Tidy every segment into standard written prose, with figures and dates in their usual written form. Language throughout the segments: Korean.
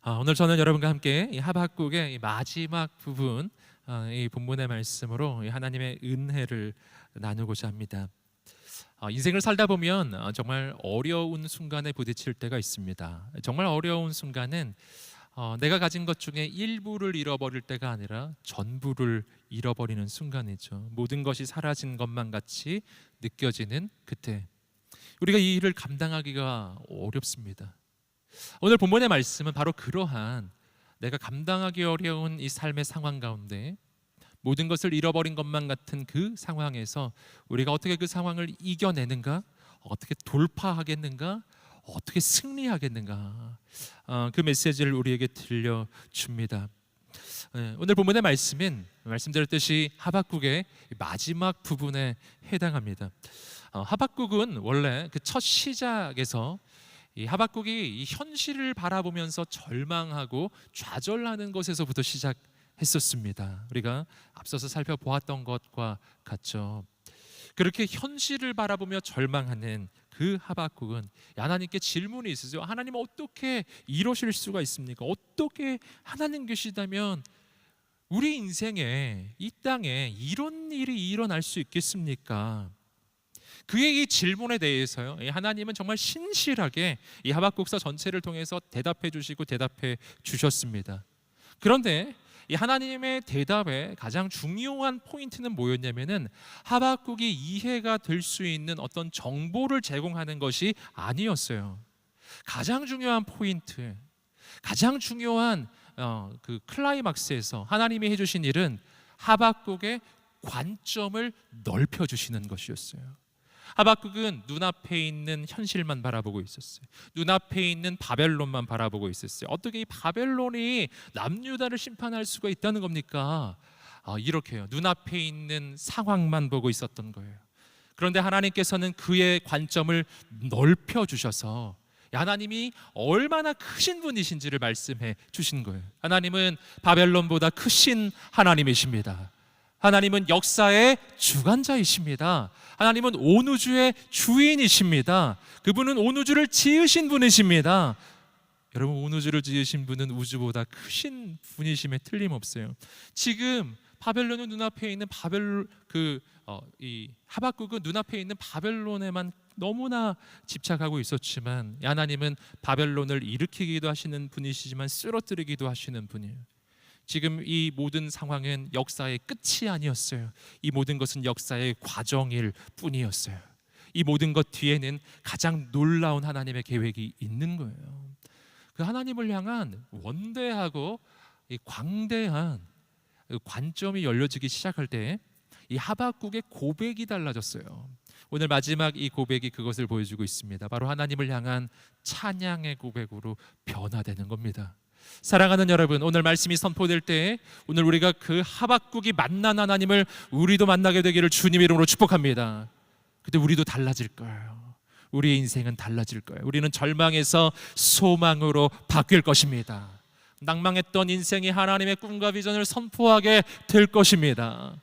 오늘 저는 여러분과 함께 이 하박국의 이 마지막 부분, 이 본문의 말씀으로 이 하나님의 은혜를 나누고자 합니다. 인생을 살다 보면 정말 어려운 순간에 부딪힐 때가 있습니다. 정말 어려운 순간은 내가 가진 것 중에 일부를 잃어버릴 때가 아니라 전부를 잃어버리는 순간이죠. 모든 것이 사라진 것만 같이 느껴지는 그때 우리가 이 일을 감당하기가 어렵습니다. 오늘 본문의 말씀은 바로 그러한 내가 감당하기 어려운 이 삶의 상황 가운데 모든 것을 잃어버린 것만 같은 그 상황에서 우리가 어떻게 그 상황을 이겨내는가, 어떻게 돌파하겠는가, 어떻게 승리하겠는가, 그 메시지를 우리에게 들려줍니다. 오늘 본문의 말씀은 말씀드렸듯이 하박국의 마지막 부분에 해당합니다. 하박국은 원래 그 첫 시작에서 이 하박국이 이 현실을 바라보면서 절망하고 좌절하는 것에서부터 시작했었습니다. 우리가 앞서서 살펴보았던 것과 같죠. 그렇게 현실을 바라보며 절망하는 그 하박국은 하나님께 질문이 있으죠. 하나님 어떻게 이러실 수가 있습니까? 어떻게 하나님 계시다면 우리 인생에 이 땅에 이런 일이 일어날 수 있겠습니까? 그의 이 질문에 대해서요, 하나님은 정말 신실하게 이 하박국서 전체를 통해서 대답해 주시고 대답해 주셨습니다. 그런데 이 하나님의 대답의 가장 중요한 포인트는 뭐였냐면은 하박국이 이해가 될 수 있는 어떤 정보를 제공하는 것이 아니었어요. 가장 중요한 포인트, 가장 중요한 그 클라이막스에서 하나님이 해주신 일은 하박국의 관점을 넓혀주시는 것이었어요. 하박국은 눈앞에 있는 현실만 바라보고 있었어요. 눈앞에 있는 바벨론만 바라보고 있었어요. 어떻게 이 바벨론이 남유다를 심판할 수가 있다는 겁니까? 이렇게요. 눈앞에 있는 상황만 보고 있었던 거예요. 그런데 하나님께서는 그의 관점을 넓혀주셔서 하나님이 얼마나 크신 분이신지를 말씀해 주신 거예요. 하나님은 바벨론보다 크신 하나님이십니다. 하나님은 역사의 주관자이십니다. 하나님은 온 우주의 주인이십니다. 그분은 온 우주를 지으신 분이십니다. 여러분, 온 우주를 지으신 분은 우주보다 크신 분이심에 틀림없어요. 지금 바벨론은 눈앞에 있는 이 하박국은 눈앞에 있는 바벨론에만 너무나 집착하고 있었지만 하나님은 바벨론을 일으키기도 하시는 분이시지만 쓰러뜨리기도 하시는 분이에요. 지금 이 모든 상황은 역사의 끝이 아니었어요. 이 모든 것은 역사의 과정일 뿐이었어요. 이 모든 것 뒤에는 가장 놀라운 하나님의 계획이 있는 거예요. 그 하나님을 향한 원대하고 광대한 관점이 열려지기 시작할 때 이 하박국의 고백이 달라졌어요. 오늘 마지막 이 고백이 그것을 보여주고 있습니다. 바로 하나님을 향한 찬양의 고백으로 변화되는 겁니다. 사랑하는 여러분, 오늘 말씀이 선포될 때 오늘 우리가 그 하박국이 만난 하나님을 우리도 만나게 되기를 주님 이름으로 축복합니다. 그때 우리도 달라질 거예요. 우리의 인생은 달라질 거예요. 우리는 절망에서 소망으로 바뀔 것입니다. 낭망했던 인생이 하나님의 꿈과 비전을 선포하게 될 것입니다.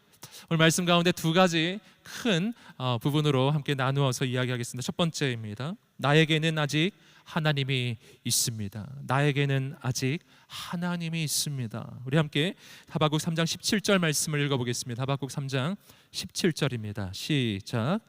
오늘 말씀 가운데 두 가지 큰 부분으로 함께 나누어서 이야기하겠습니다. 첫 번째입니다. 나에게는 아직 하나님이 있습니다. 나에게는 아직 하나님이 있습니다. 우리 함께 하박국 3장 17절 말씀을 읽어보겠습니다. 하박국 3장 17절입니다. 시작.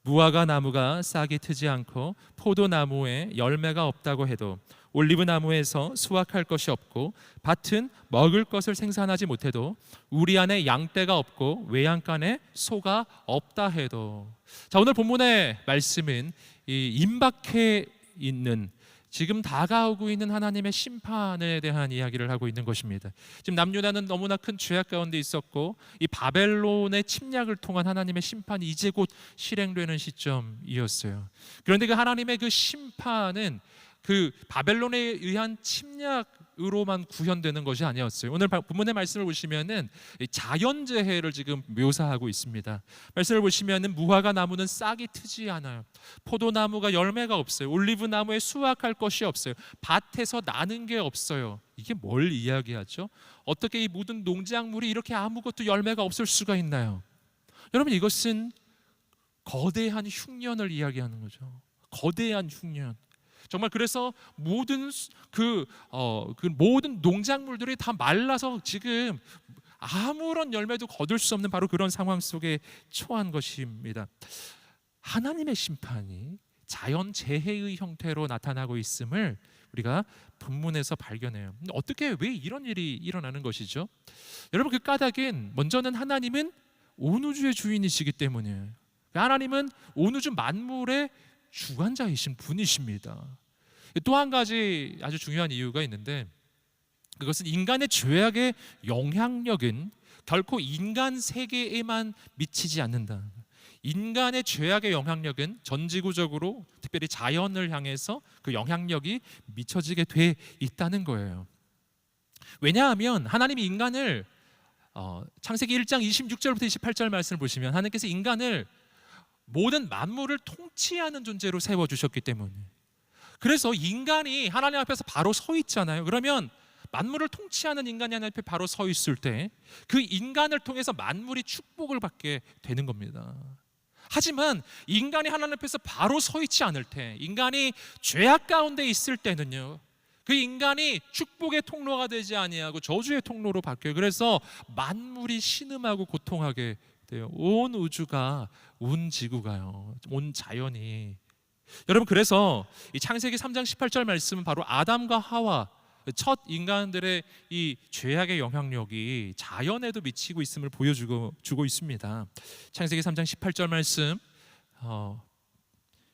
무화과 나무가 싹이 트지 않고 포도나무에 열매가 없다고 해도 올리브 나무에서 수확할 것이 없고 밭은 먹을 것을 생산하지 못해도 우리 안에 양떼가 없고 외양간에 소가 없다 해도. 자, 오늘 본문의 말씀은 이 임박해 있는 지금 다가오고 있는 하나님의 심판에 대한 이야기를 하고 있는 것입니다. 지금 남유다는 너무나 큰 죄악 가운데 있었고 이 바벨론의 침략을 통한 하나님의 심판이 이제 곧 실행되는 시점이었어요. 그런데 그 하나님의 그 심판은 그 바벨론에 의한 침략으로만 구현되는 것이 아니었어요. 오늘 본문의 말씀을 보시면은 자연재해를 지금 묘사하고 있습니다. 말씀을 보시면은 무화과 나무는 싹이 트지 않아요. 포도나무가 열매가 없어요. 올리브 나무에 수확할 것이 없어요. 밭에서 나는 게 없어요. 이게 뭘 이야기하죠? 어떻게 이 모든 농작물이 이렇게 아무것도 열매가 없을 수가 있나요? 여러분, 이것은 거대한 흉년을 이야기하는 거죠. 거대한 흉년. 정말 그래서 그 모든 농작물들이 다 말라서 지금 아무런 열매도 거둘 수 없는 바로 그런 상황 속에 처한 것입니다. 하나님의 심판이 자연 재해의 형태로 나타나고 있음을 우리가 본문에서 발견해요. 어떻게 왜 이런 일이 일어나는 것이죠? 여러분, 그 까닭은 먼저는 하나님은 온 우주의 주인이시기 때문이에요. 하나님은 온 우주 만물의 주관자이신 분이십니다. 또 한 가지 아주 중요한 이유가 있는데, 그것은 인간의 죄악의 영향력은 결코 인간 세계에만 미치지 않는다. 인간의 죄악의 영향력은 전지구적으로, 특별히 자연을 향해서 그 영향력이 미쳐지게 돼 있다는 거예요. 왜냐하면 하나님이 인간을 창세기 1장 26절부터 28절 말씀을 보시면 하나님께서 인간을 모든 만물을 통치하는 존재로 세워주셨기 때문에, 그래서 인간이 하나님 앞에서 바로 서 있잖아요. 그러면 만물을 통치하는 인간이 하나님 앞에 바로 서 있을 때 그 인간을 통해서 만물이 축복을 받게 되는 겁니다. 하지만 인간이 하나님 앞에서 바로 서 있지 않을 때, 인간이 죄악 가운데 있을 때는요, 그 인간이 축복의 통로가 되지 아니하고 저주의 통로로 바뀌어요. 그래서 만물이 신음하고 고통하게 돼요. 온 우주가, 온 지구가요, 온 자연이. 여러분, 그래서 이 창세기 3장 18절 말씀은 바로 아담과 하와, 첫 인간들의 이 죄악의 영향력이 자연에도 미치고 있음을 보여주고 있습니다. 창세기 3장 18절 말씀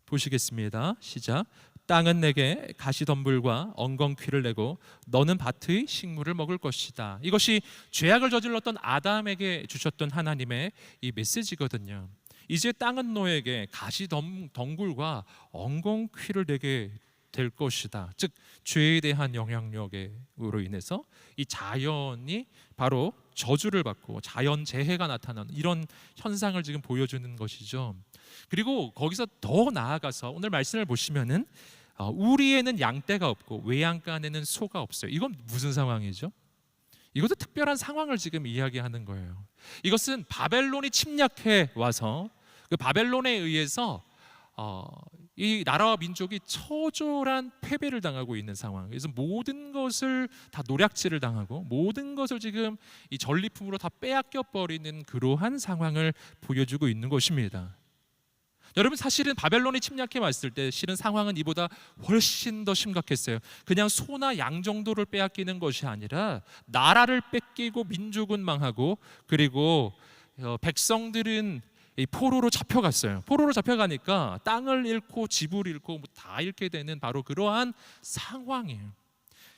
보시겠습니다. 시작. 땅은 내게 가시덤불과 엉겅퀴를 내고 너는 밭의 식물을 먹을 것이다. 이것이 죄악을 저질렀던 아담에게 주셨던 하나님의 이 메시지거든요. 이제 땅은 너에게 가시덩굴과 엉겅퀴를 내게 될 것이다. 즉 죄에 대한 영향력으로 인해서 이 자연이 바로 저주를 받고 자연 재해가 나타나는 이런 현상을 지금 보여주는 것이죠. 그리고 거기서 더 나아가서 오늘 말씀을 보시면은 우리에는 양떼가 없고 외양간에는 소가 없어요. 이건 무슨 상황이죠? 이것도 특별한 상황을 지금 이야기하는 거예요. 이것은 바벨론이 침략해 와서 그 바벨론에 의해서 이 나라와 민족이 처절한 패배를 당하고 있는 상황. 그래서 모든 것을 다 노략질을 당하고 모든 것을 지금 이 전리품으로 다 빼앗겨 버리는 그러한 상황을 보여주고 있는 것입니다. 여러분, 사실은 바벨론이 침략해 왔을 때 실은 상황은 이보다 훨씬 더 심각했어요. 그냥 소나 양 정도를 빼앗기는 것이 아니라 나라를 뺏기고 민족은 망하고, 그리고 백성들은 이 포로로 잡혀갔어요. 포로로 잡혀가니까 땅을 잃고 집을 잃고 다 잃게 되는 바로 그러한 상황이에요.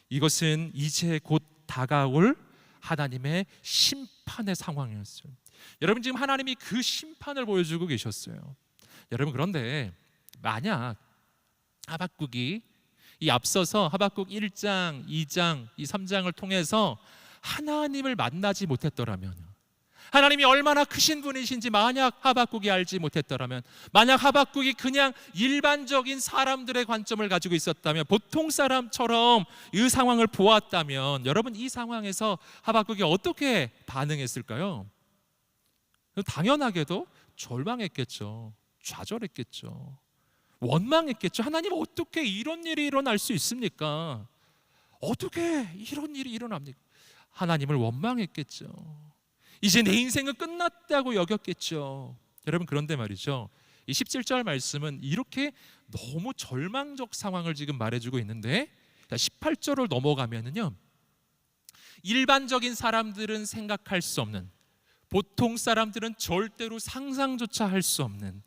이것은 이제 곧 다가올 하나님의 심판의 상황이었어요. 여러분, 지금 하나님이 그 심판을 보여주고 계셨어요. 여러분, 그런데 만약 하박국이 이 앞서서 하박국 1장, 2장, 이 3장을 통해서 하나님을 만나지 못했더라면, 하나님이 얼마나 크신 분이신지 만약 하박국이 알지 못했더라면, 만약 하박국이 그냥 일반적인 사람들의 관점을 가지고 있었다면, 보통 사람처럼 이 상황을 보았다면, 여러분, 이 상황에서 하박국이 어떻게 반응했을까요? 당연하게도 절망했겠죠. 좌절했겠죠. 원망했겠죠. 하나님, 어떻게 이런 일이 일어날 수 있습니까? 어떻게 이런 일이 일어납니까? 하나님을 원망했겠죠. 이제 내 인생은 끝났다고 여겼겠죠. 여러분, 그런데 말이죠, 이 17절 말씀은 이렇게 너무 절망적 상황을 지금 말해주고 있는데, 18절을 넘어가면은요, 일반적인 사람들은 생각할 수 없는, 보통 사람들은 절대로 상상조차 할 수 없는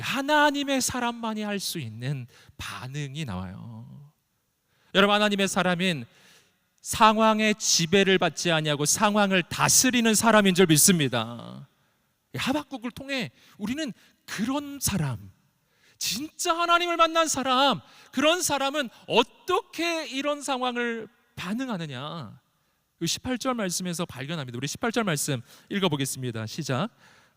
하나님의 사람만이 할 수 있는 반응이 나와요. 여러분, 하나님의 사람인 상황의 지배를 받지 아니하고 상황을 다스리는 사람인 줄 믿습니다. 하박국을 통해 우리는 그런 사람, 진짜 하나님을 만난 사람, 그런 사람은 어떻게 이런 상황을 반응하느냐, 18절 말씀에서 발견합니다. 우리 18절 말씀 읽어보겠습니다. 시작.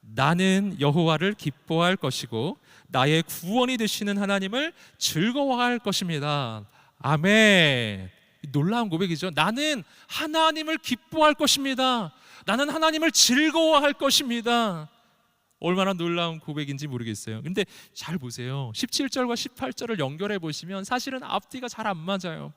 나는 여호와를 기뻐할 것이고 나의 구원이 되시는 하나님을 즐거워할 것입니다. 아멘. 놀라운 고백이죠. 나는 하나님을 기뻐할 것입니다. 나는 하나님을 즐거워할 것입니다. 얼마나 놀라운 고백인지 모르겠어요. 근데 잘 보세요. 17절과 18절을 연결해 보시면 사실은 앞뒤가 잘 안 맞아요.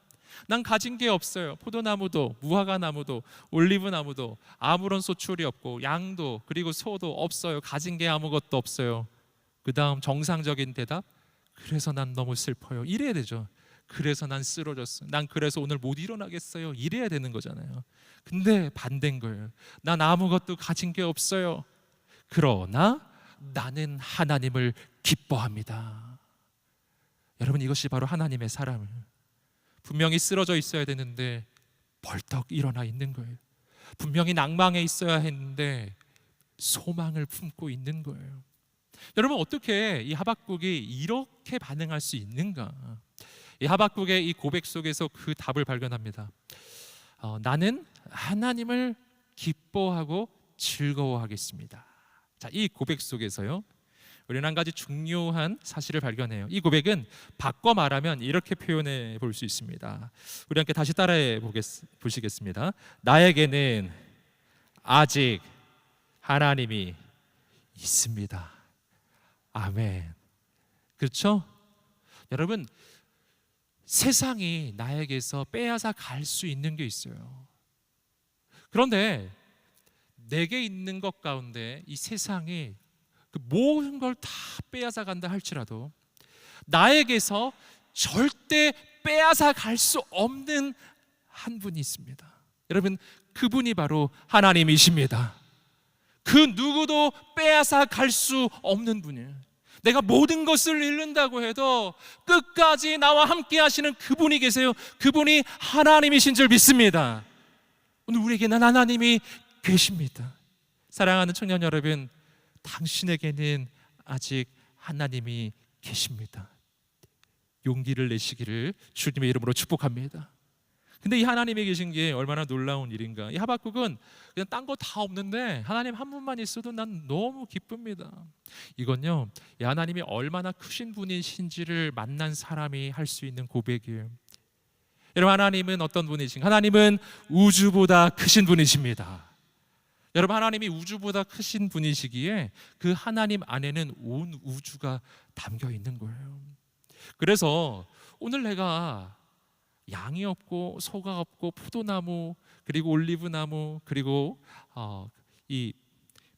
난 가진 게 없어요. 포도나무도 무화과 나무도 올리브 나무도 아무런 소출이 없고 양도 그리고 소도 없어요. 가진 게 아무것도 없어요. 그 다음 정상적인 대답, 그래서 난 너무 슬퍼요. 이래야 되죠. 그래서 난 쓰러졌어. 난 그래서 오늘 못 일어나겠어요. 이래야 되는 거잖아요. 근데 반대인 거예요. 난 아무것도 가진 게 없어요. 그러나 나는 하나님을 기뻐합니다. 여러분, 이것이 바로 하나님의 사랑을, 분명히 쓰러져 있어야 되는데 벌떡 일어나 있는 거예요. 분명히 낭망해 있어야 했는데 소망을 품고 있는 거예요. 여러분, 어떻게 이 하박국이 이렇게 반응할 수 있는가? 이 하박국의 이 고백 속에서 그 답을 발견합니다. 나는 하나님을 기뻐하고 즐거워하겠습니다. 자, 이 고백 속에서요, 우리는 한 가지 중요한 사실을 발견해요. 이 고백은 바꿔 말하면 이렇게 표현해 볼 수 있습니다. 우리 함께 다시 따라해 보시겠습니다. 나에게는 아직 하나님이 있습니다. 아멘. 그렇죠? 여러분, 세상이 나에게서 빼앗아 갈 수 있는 게 있어요. 그런데 내게 있는 것 가운데 이 세상이 그 모든 걸 다 빼앗아 간다 할지라도 나에게서 절대 빼앗아 갈 수 없는 한 분이 있습니다. 여러분, 그분이 바로 하나님이십니다. 그 누구도 빼앗아 갈 수 없는 분이에요. 내가 모든 것을 잃는다고 해도 끝까지 나와 함께 하시는 그분이 계세요. 그분이 하나님이신 줄 믿습니다. 오늘 우리에게는 하나님이 계십니다. 사랑하는 청년 여러분, 당신에게는 아직 하나님이 계십니다. 용기를 내시기를 주님의 이름으로 축복합니다. 근데 이 하나님이 계신 게 얼마나 놀라운 일인가. 이 하박국은 그냥 딴 거 다 없는데 하나님 한 분만 있어도 난 너무 기쁩니다. 이건요, 이 하나님이 얼마나 크신 분이신지를 만난 사람이 할 수 있는 고백이에요. 여러분, 하나님은 어떤 분이신가? 하나님은 우주보다 크신 분이십니다. 여러분, 하나님이 우주보다 크신 분이시기에 그 하나님 안에는 온 우주가 담겨 있는 거예요. 그래서 오늘 내가 양이 없고 소가 없고 포도나무 그리고 올리브나무 그리고 이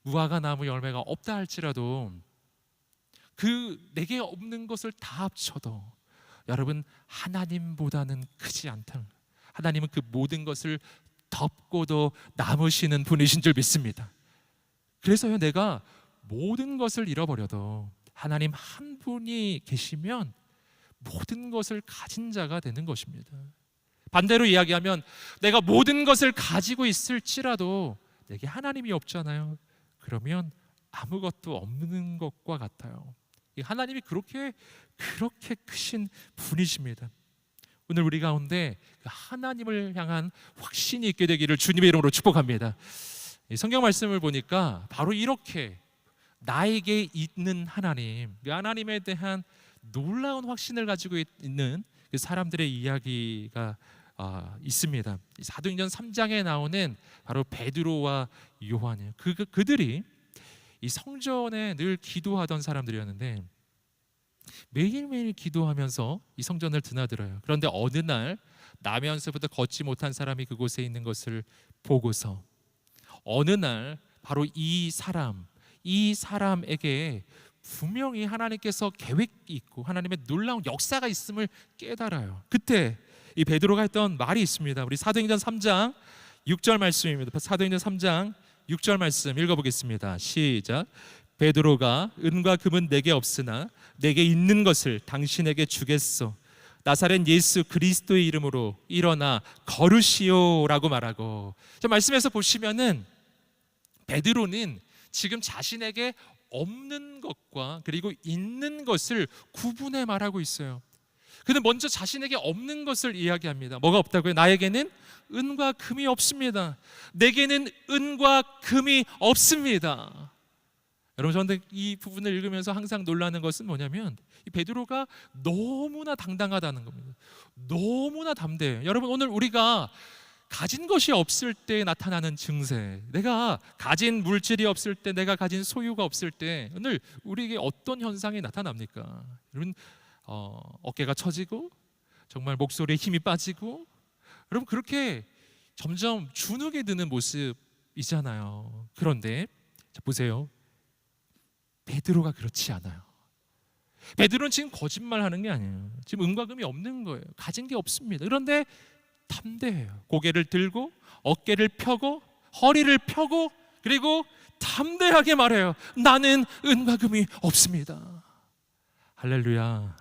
무화과 나무 열매가 없다 할지라도 그 내게 없는 것을 다 합쳐도 여러분, 하나님보다는 크지 않다. 하나님은 그 모든 것을 덮고도 남으시는 분이신 줄 믿습니다. 그래서요, 내가 모든 것을 잃어버려도 하나님 한 분이 계시면 모든 것을 가진 자가 되는 것입니다. 반대로 이야기하면 내가 모든 것을 가지고 있을지라도 내게 하나님이 없잖아요. 그러면 아무것도 없는 것과 같아요. 하나님이 그렇게 크신 분이십니다. 오늘 우리 가운데 하나님을 향한 확신이 있게 되기를 주님의 이름으로 축복합니다. 성경 말씀을 보니까 바로 이렇게 나에게 있는 하나님, 그 하나님에 대한 놀라운 확신을 가지고 있는 그 사람들의 이야기가 있습니다. 사도행전 3장에 나오는 바로 베드로와 요한이에요. 그들이 이 성전에 늘 기도하던 사람들이었는데 매일매일 기도하면서 이 성전을 드나들어요. 그런데 어느 날 나면서부터 걷지 못한 사람이 그곳에 있는 것을 보고서 어느 날 바로 이 사람에게 분명히 하나님께서 계획이 있고 하나님의 놀라운 역사가 있음을 깨달아요. 그때 이 베드로가 했던 말이 있습니다. 우리 사도행전 3장 6절 말씀입니다. 사도행전 3장 6절 말씀 읽어보겠습니다. 시작. 베드로가 은과 금은 내게 없으나 내게 있는 것을 당신에게 주겠소. 나사렛 예수 그리스도의 이름으로 일어나 걸으시오라고 말하고. 저 말씀에서 보시면은 베드로는 지금 자신에게 없는 것과 그리고 있는 것을 구분해 말하고 있어요. 그는 먼저 자신에게 없는 것을 이야기합니다. 뭐가 없다고요? 나에게는 은과 금이 없습니다. 내게는 은과 금이 없습니다. 여러분, 저는 이 부분을 읽으면서 항상 놀라는 것은 뭐냐면 이 베드로가 너무나 당당하다는 겁니다. 너무나 담대해요. 여러분, 오늘 우리가 가진 것이 없을 때 나타나는 증세, 내가 가진 물질이 없을 때, 내가 가진 소유가 없을 때 오늘 우리에게 어떤 현상이 나타납니까? 여러분, 어깨가 처지고 정말 목소리에 힘이 빠지고, 여러분 그렇게 점점 주눅에 드는 모습이잖아요. 그런데 자, 보세요. 베드로가 그렇지 않아요. 베드로는 지금 거짓말하는 게 아니에요. 지금 은과 금이 없는 거예요. 가진 게 없습니다. 그런데 담대해요. 고개를 들고 어깨를 펴고 허리를 펴고 그리고 담대하게 말해요. 나는 은과 금이 없습니다. 할렐루야.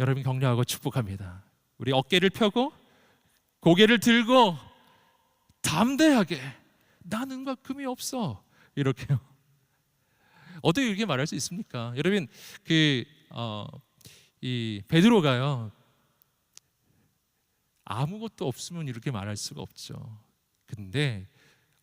여러분 격려하고 축복합니다. 우리 어깨를 펴고 고개를 들고 담대하게 나는 은과 금이 없어, 이렇게요. 어떻게 이렇게 말할 수 있습니까? 여러분 이 베드로가요, 아무것도 없으면 이렇게 말할 수가 없죠. 근데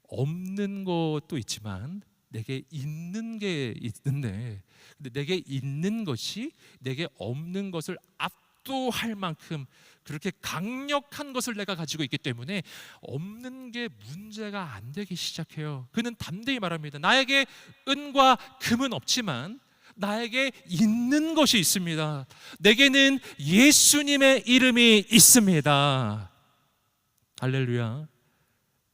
없는 것도 있지만 내게 있는 게 있는데, 근데 내게 있는 것이 내게 없는 것을 압도할 만큼 그렇게 강력한 것을 내가 가지고 있기 때문에 없는 게 문제가 안 되기 시작해요. 그는 담대히 말합니다. 나에게 은과 금은 없지만 나에게 있는 것이 있습니다. 내게는 예수님의 이름이 있습니다. 할렐루야.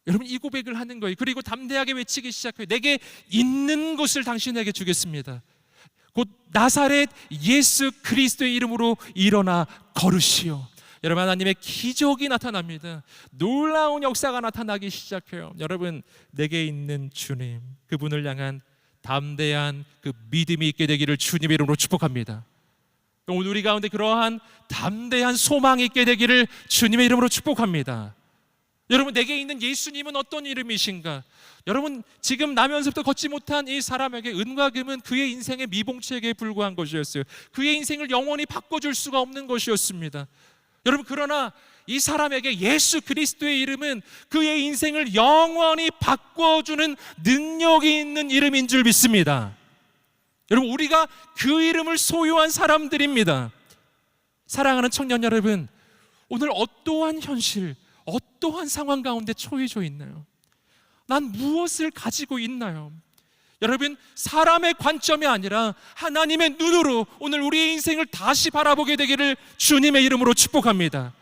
여러분 이 고백을 하는 거예요. 그리고 담대하게 외치기 시작해요. 내게 있는 것을 당신에게 주겠습니다. 곧 나사렛 예수 그리스도의 이름으로 일어나 걸으시오. 여러분 하나님의 기적이 나타납니다. 놀라운 역사가 나타나기 시작해요. 여러분 내게 있는 주님, 그분을 향한 담대한 그 믿음이 있게 되기를 주님의 이름으로 축복합니다. 오늘 우리 가운데 그러한 담대한 소망이 있게 되기를 주님의 이름으로 축복합니다. 여러분 내게 있는 예수님은 어떤 이름이신가? 여러분 지금 나면서부터 걷지 못한 이 사람에게 은과 금은 그의 인생의 미봉책에 불과한 것이었어요. 그의 인생을 영원히 바꿔줄 수가 없는 것이었습니다. 여러분 그러나 이 사람에게 예수 그리스도의 이름은 그의 인생을 영원히 바꿔주는 능력이 있는 이름인 줄 믿습니다. 여러분 우리가 그 이름을 소유한 사람들입니다. 사랑하는 청년 여러분, 오늘 어떠한 현실, 어떠한 상황 가운데 처해져 있나요? 난 무엇을 가지고 있나요? 여러분 사람의 관점이 아니라 하나님의 눈으로 오늘 우리의 인생을 다시 바라보게 되기를 주님의 이름으로 축복합니다.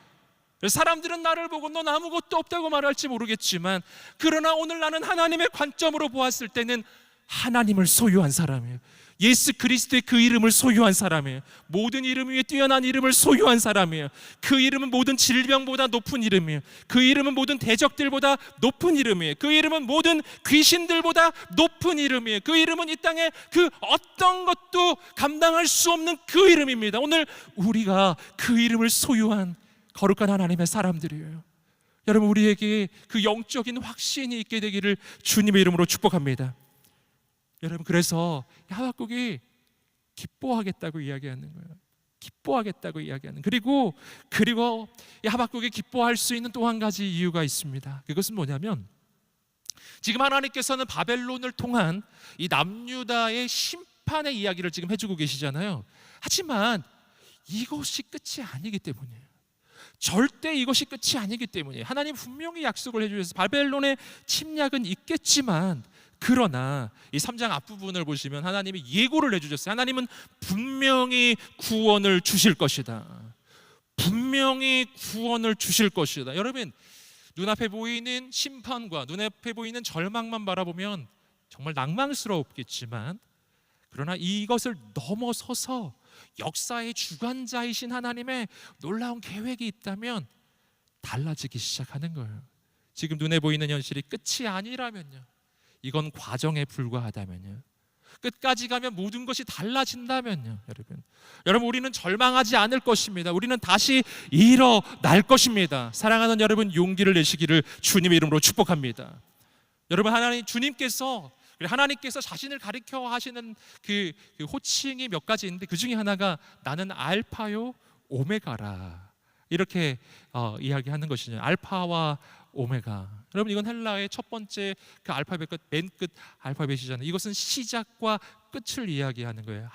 사람들은 나를 보고 넌 아무것도 없다고 말할지 모르겠지만, 그러나 오늘 나는 하나님의 관점으로 보았을 때는 하나님을 소유한 사람이에요. 예수 그리스도의 그 이름을 소유한 사람이에요. 모든 이름 위에 뛰어난 이름을 소유한 사람이에요. 그 이름은 모든 질병보다 높은 이름이에요. 그 이름은 모든 대적들보다 높은 이름이에요. 그 이름은 모든 귀신들보다 높은 이름이에요. 그 이름은 이 땅에 그 어떤 것도 감당할 수 없는 그 이름입니다. 오늘 우리가 그 이름을 소유한 거룩한 하나님의 사람들이에요. 여러분 우리에게 그 영적인 확신이 있게 되기를 주님의 이름으로 축복합니다. 여러분 그래서 하박국이 기뻐하겠다고 이야기하는 거예요. 기뻐하겠다고 이야기하는. 그리고 이 하박국이 기뻐할 수 있는 또 한 가지 이유가 있습니다. 그것은 뭐냐면 지금 하나님께서는 바벨론을 통한 이 남유다의 심판의 이야기를 지금 해주고 계시잖아요. 하지만 이것이 끝이 아니기 때문이에요. 절대 이것이 끝이 아니기 때문에 하나님 분명히 약속을 해주셔서 바벨론의 침략은 있겠지만, 그러나 이 3장 앞부분을 보시면 하나님이 예고를 해주셨어요. 하나님은 분명히 구원을 주실 것이다. 분명히 구원을 주실 것이다. 여러분 눈앞에 보이는 심판과 눈앞에 보이는 절망만 바라보면 정말 낭만스럽겠지만, 그러나 이것을 넘어서서 역사의 주관자이신 하나님의 놀라운 계획이 있다면 달라지기 시작하는 거예요. 지금 눈에 보이는 현실이 끝이 아니라면요, 이건 과정에 불과하다면요, 끝까지 가면 모든 것이 달라진다면요, 여러분 우리는 절망하지 않을 것입니다. 우리는 다시 일어날 것입니다. 사랑하는 여러분, 용기를 내시기를 주님의 이름으로 축복합니다. 여러분 하나님께서 자신을 가리켜 하시는 그 호칭이 몇 가지 있는데, 그 중에 하나가 나는 알파요 오메가라, 이렇게 이야기하는 것이죠. 알파와 오메가. 여러분 이건 헬라의 첫 번째 그 알파벳 끝, 맨 끝 알파벳이잖아요. 이것은 시작과 끝을 이야기하는 거예요.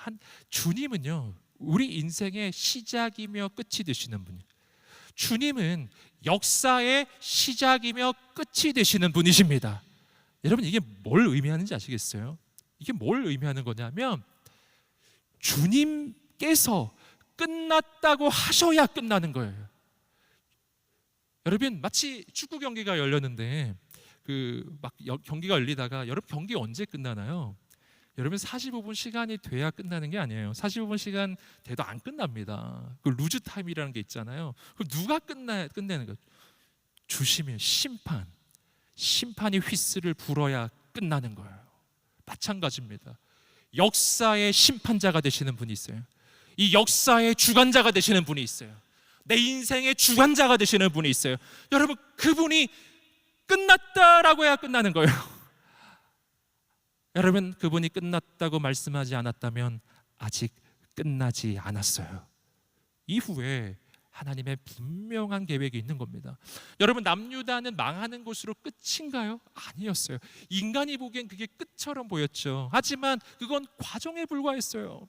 주님은요 우리 인생의 시작이며 끝이 되시는 분이에요. 주님은 역사의 시작이며 끝이 되시는 분이십니다. 여러분, 이게 뭘 의미하는지 아시겠어요? 이게 뭘 의미하는 거냐면 주님께서 끝났다고 하셔야 끝나는 거예요. 여러분, 마치 축구 경기가 열렸는데 경기가 열리다가 여러분, 경기 언제 끝나나요? 여러분, 45분 시간이 돼야 끝나는 게 아니에요. 45분 시간 돼도 안 끝납니다. 그 루즈 타임이라는 게 있잖아요. 그럼 누가 끝내는 거예요? 주심이에요. 심판이 휘슬을 불어야 끝나는 거예요. 마찬가지입니다. 역사의 심판자가 되시는 분이 있어요. 이 역사의 주관자가 되시는 분이 있어요. 내 인생의 주관자가 되시는 분이 있어요. 여러분, 그분이 끝났다라고 해야 끝나는 거예요. 여러분, 그분이 끝났다고 말씀하지 않았다면 아직 끝나지 않았어요. 이후에 하나님의 분명한 계획이 있는 겁니다. 여러분, 남유다는 망하는 곳으로 끝인가요? 아니었어요. 인간이 보기엔 그게 끝처럼 보였죠. 하지만 그건 과정에 불과했어요.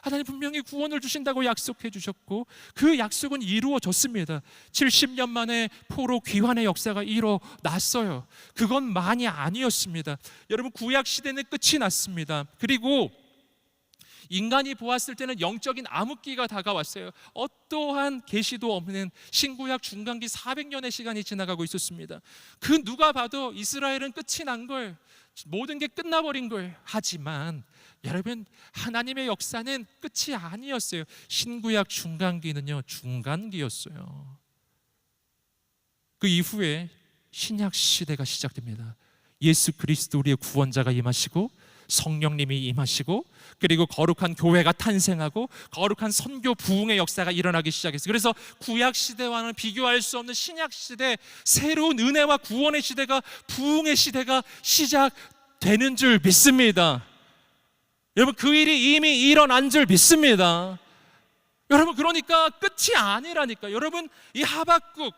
하나님 분명히 구원을 주신다고 약속해 주셨고 그 약속은 이루어졌습니다. 70년 만에 포로 귀환의 역사가 일어났어요. 그건 많이 아니었습니다. 여러분, 구약 시대는 끝이 났습니다. 그리고 인간이 보았을 때는 영적인 암흑기가 다가왔어요. 어떠한 계시도 없는 신구약 중간기 400년의 시간이 지나가고 있었습니다. 그 누가 봐도 이스라엘은 끝이 난 거예요. 모든 게 끝나버린 거예요. 하지만 여러분, 하나님의 역사는 끝이 아니었어요. 신구약 중간기는요, 중간기였어요. 그 이후에 신약 시대가 시작됩니다. 예수 그리스도 우리의 구원자가 임하시고 성령님이 임하시고 그리고 거룩한 교회가 탄생하고 거룩한 선교 부흥의 역사가 일어나기 시작했어요. 그래서 구약 시대와는 비교할 수 없는 신약 시대, 새로운 은혜와 구원의 시대가, 부흥의 시대가 시작되는 줄 믿습니다. 여러분, 그 일이 이미 일어난 줄 믿습니다. 여러분, 그러니까 끝이 아니라니까. 여러분, 이 하박국,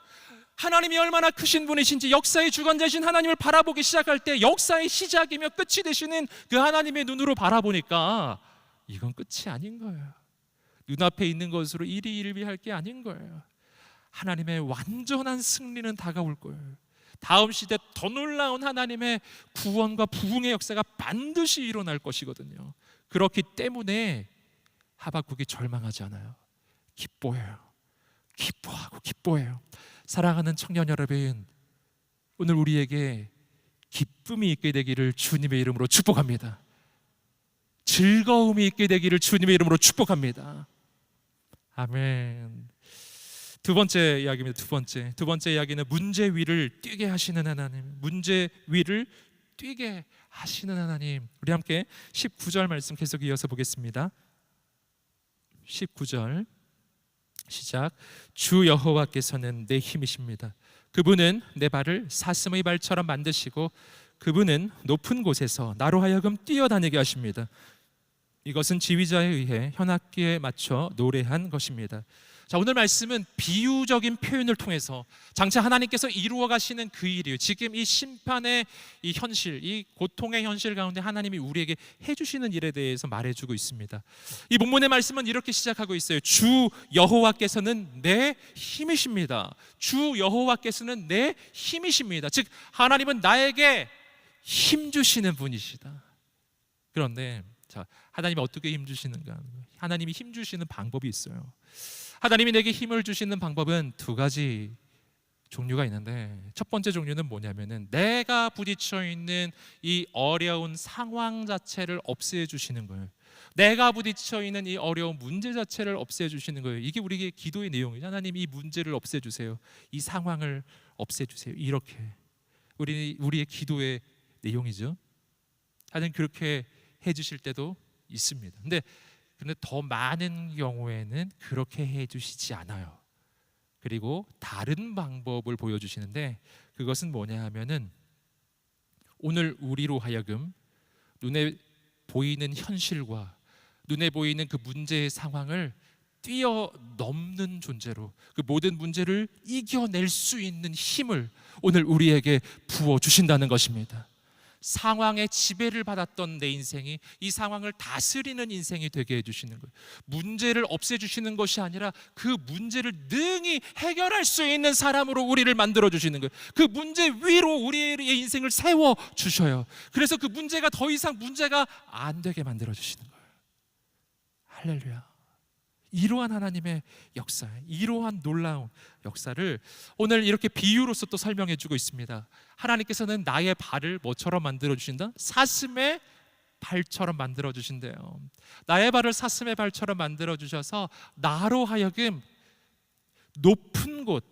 하나님이 얼마나 크신 분이신지 역사의 주관자이신 하나님을 바라보기 시작할 때 역사의 시작이며 끝이 되시는 그 하나님의 눈으로 바라보니까 이건 끝이 아닌 거예요. 눈앞에 있는 것으로 일희일비할 게 아닌 거예요. 하나님의 완전한 승리는 다가올 거예요. 다음 시대 더 놀라운 하나님의 구원과 부흥의 역사가 반드시 일어날 것이거든요. 그렇기 때문에 하박국이 절망하지 않아요. 기뻐해요. 기뻐해요. 사랑하는 청년 여러분, 오늘 우리에게 기쁨이 있게 되기를 주님의 이름으로 축복합니다. 즐거움이 있게 되기를 주님의 이름으로 축복합니다. 아멘. 두 번째 이야기입니다. 두 번째 이야기는 문제 위를 뛰게 하시는 하나님. 문제 위를 뛰게 하시는 하나님. 우리 함께 19절 말씀 계속 이어서 보겠습니다. 19절 시작. 주 여호와께서는 내 힘이십니다. 그분은 내 발을 사슴의 발처럼 만드시고 그분은 높은 곳에서 나로 하여금 뛰어다니게 하십니다. 이것은 지휘자에 의해 현악기에 맞춰 노래한 것입니다. 자, 오늘 말씀은 비유적인 표현을 통해서 장차 하나님께서 이루어 가시는 그 일이에요. 지금 이 심판의 이 현실, 이 고통의 현실 가운데 하나님이 우리에게 해주시는 일에 대해서 말해주고 있습니다. 이 본문의 말씀은 이렇게 시작하고 있어요. 주 여호와께서는 내 힘이십니다. 주 여호와께서는 내 힘이십니다. 즉 하나님은 나에게 힘 주시는 분이시다. 그런데 자, 하나님이 어떻게 힘 주시는가? 하나님이 힘 주시는 방법이 있어요. 하나님이 내게 힘을 주시는 방법은 두 가지 종류가 있는데, 첫 번째 종류는 뭐냐면은 내가 부딪혀 있는 이 어려운 상황 자체를 없애 주시는 거예요. 내가 부딪혀 있는 이 어려운 문제 자체를 없애 주시는 거예요. 이게 우리의 기도의 내용이죠. 하나님, 이 문제를 없애 주세요. 이 상황을 없애 주세요. 이렇게 우리의 기도의 내용이죠. 하나님 그렇게 해 주실 때도 있습니다. 근데 더 많은 경우에는 그렇게 해주시지 않아요. 그리고 다른 방법을 보여주시는데, 그것은 뭐냐 하면은 오늘 우리로 하여금 눈에 보이는 현실과 눈에 보이는 그 문제의 상황을 뛰어넘는 존재로, 그 모든 문제를 이겨낼 수 있는 힘을 오늘 우리에게 부어주신다는 것입니다. 상황의 지배를 받았던 내 인생이 이 상황을 다스리는 인생이 되게 해주시는 거예요. 문제를 없애주시는 것이 아니라 그 문제를 능히 해결할 수 있는 사람으로 우리를 만들어주시는 거예요. 그 문제 위로 우리의 인생을 세워주셔요. 그래서 그 문제가 더 이상 문제가 안 되게 만들어주시는 거예요. 할렐루야. 이러한 하나님의 역사, 이러한 놀라운 역사를 오늘 이렇게 비유로서 또 설명해 주고 있습니다. 하나님께서는 나의 발을 뭐처럼 만들어 주신다? 사슴의 발처럼 만들어 주신대요. 나의 발을 사슴의 발처럼 만들어 주셔서 나로 하여금 높은 곳,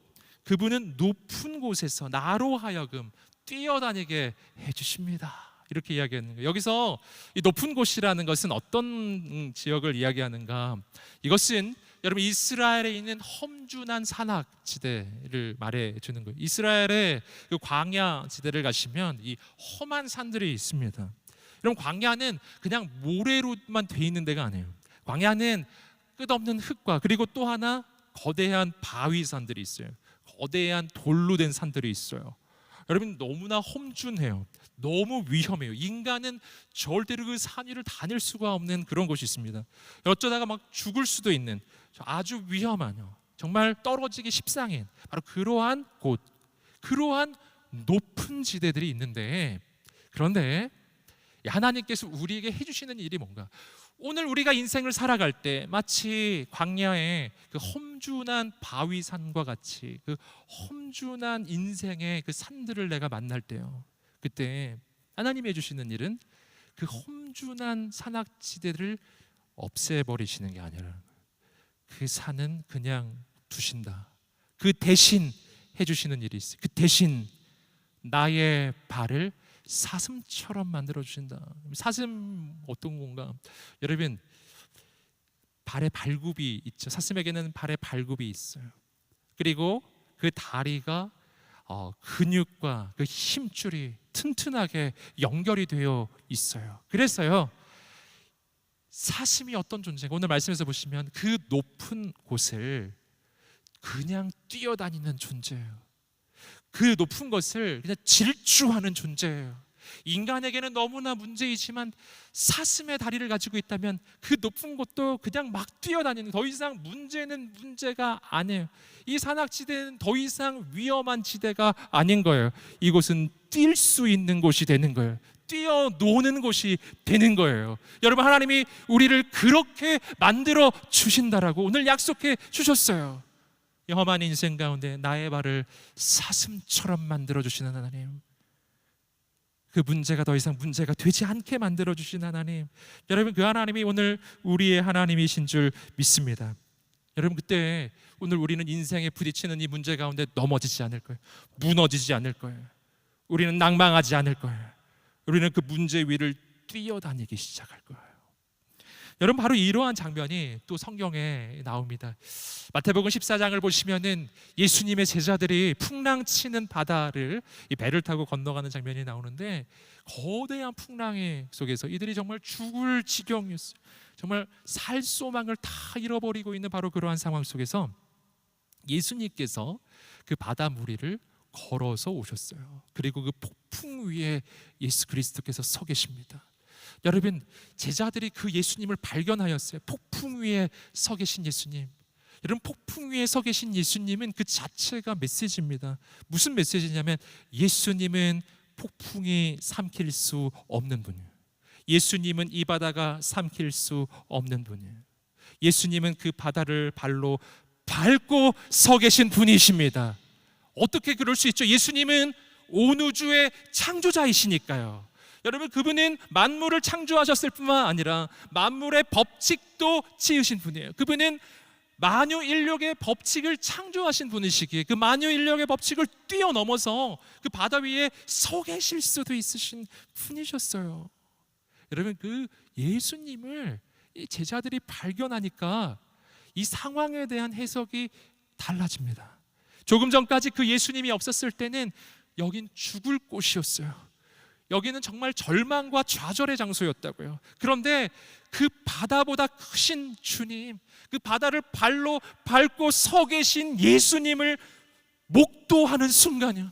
그분은 높은 곳에서 나로 하여금 뛰어다니게 해주십니다. 이렇게 이야기하는 거예요. 여기서 이 높은 곳이라는 것은 어떤 지역을 이야기하는가? 이것은 여러분 이스라엘에 있는 험준한 산악지대를 말해주는 거예요. 이스라엘의 그 광야 지대를 가시면 이 험한 산들이 있습니다. 여러분 광야는 그냥 모래로만 돼 있는 데가 아니에요. 광야는 끝없는 흙과 그리고 또 하나 거대한 바위산들이 있어요. 거대한 돌로 된 산들이 있어요. 여러분 너무나 험준해요. 너무 위험해요. 인간은 절대로 그 산 위를 다닐 수가 없는 그런 곳이 있습니다. 어쩌다가 막 죽을 수도 있는 아주 위험한, 정말 떨어지기 십상인 바로 그러한 곳, 그러한 높은 지대들이 있는데, 그런데 하나님께서 우리에게 해주시는 일이 뭔가? 오늘 우리가 인생을 살아갈 때 마치 광야의 그 험준한 바위산과 같이 그 험준한 인생의 그 산들을 내가 만날 때요, 그때 하나님이 해주시는 일은 그 험준한 산악지대를 없애버리시는 게 아니라 그 산은 그냥 두신다. 그 대신 해주시는 일이 있어요. 그 대신 나의 발을 사슴처럼 만들어 주신다. 사슴 어떤 건가? 여러분 발에 발굽이 있죠. 사슴에게는 발에 발굽이 있어요. 그리고 그 다리가 근육과 그 힘줄이 튼튼하게 연결이 되어 있어요. 그래서요 사슴이 어떤 존재가, 오늘 말씀에서 보시면 그 높은 곳을 그냥 뛰어다니는 존재예요. 그 높은 것을 그냥 질주하는 존재예요. 인간에게는 너무나 문제이지만 사슴의 다리를 가지고 있다면 그 높은 곳도 그냥 막 뛰어다니는, 더 이상 문제는 문제가 아니에요. 이 산악지대는 더 이상 위험한 지대가 아닌 거예요. 이곳은 뛸 수 있는 곳이 되는 거예요. 뛰어노는 곳이 되는 거예요. 여러분 하나님이 우리를 그렇게 만들어 주신다라고 오늘 약속해 주셨어요. 이 험한 인생 가운데 나의 발을 사슴처럼 만들어 주시는 하나님, 그 문제가 더 이상 문제가 되지 않게 만들어 주신 하나님, 여러분 그 하나님이 오늘 우리의 하나님이신 줄 믿습니다. 여러분 그때 오늘 우리는 인생에 부딪히는 이 문제 가운데 넘어지지 않을 거예요. 무너지지 않을 거예요. 우리는 낭망하지 않을 거예요. 우리는 그 문제 위를 뛰어다니기 시작할 거예요. 여러분 바로 이러한 장면이 또 성경에 나옵니다. 마태복음 14장을 보시면은 예수님의 제자들이 풍랑치는 바다를 이 배를 타고 건너가는 장면이 나오는데, 거대한 풍랑 속에서 이들이 정말 죽을 지경이었어요. 정말 살 소망을 다 잃어버리고 있는 바로 그러한 상황 속에서 예수님께서 그 바다 무리를 걸어서 오셨어요. 그리고 그 폭풍 위에 예수 그리스도께서 서 계십니다. 여러분 제자들이 그 예수님을 발견하였어요. 폭풍 위에 서 계신 예수님. 여러분 폭풍 위에 서 계신 예수님은 그 자체가 메시지입니다. 무슨 메시지냐면 예수님은 폭풍이 삼킬 수 없는 분이에요. 예수님은 이 바다가 삼킬 수 없는 분이에요. 예수님은 그 바다를 발로 밟고 서 계신 분이십니다. 어떻게 그럴 수 있죠? 예수님은 온 우주의 창조자이시니까요. 여러분 그분은 만물을 창조하셨을 뿐만 아니라 만물의 법칙도 지으신 분이에요. 그분은 만유인력의 법칙을 창조하신 분이시기에 그 만유인력의 법칙을 뛰어넘어서 그 바다 위에 서 계실 수도 있으신 분이셨어요. 여러분 그 예수님을 이 제자들이 발견하니까 이 상황에 대한 해석이 달라집니다. 조금 전까지 그 예수님이 없었을 때는 여긴 죽을 곳이었어요. 여기는 정말 절망과 좌절의 장소였다고요. 그런데 그 바다보다 크신 주님, 그 바다를 발로 밟고 서 계신 예수님을 목도하는 순간이요,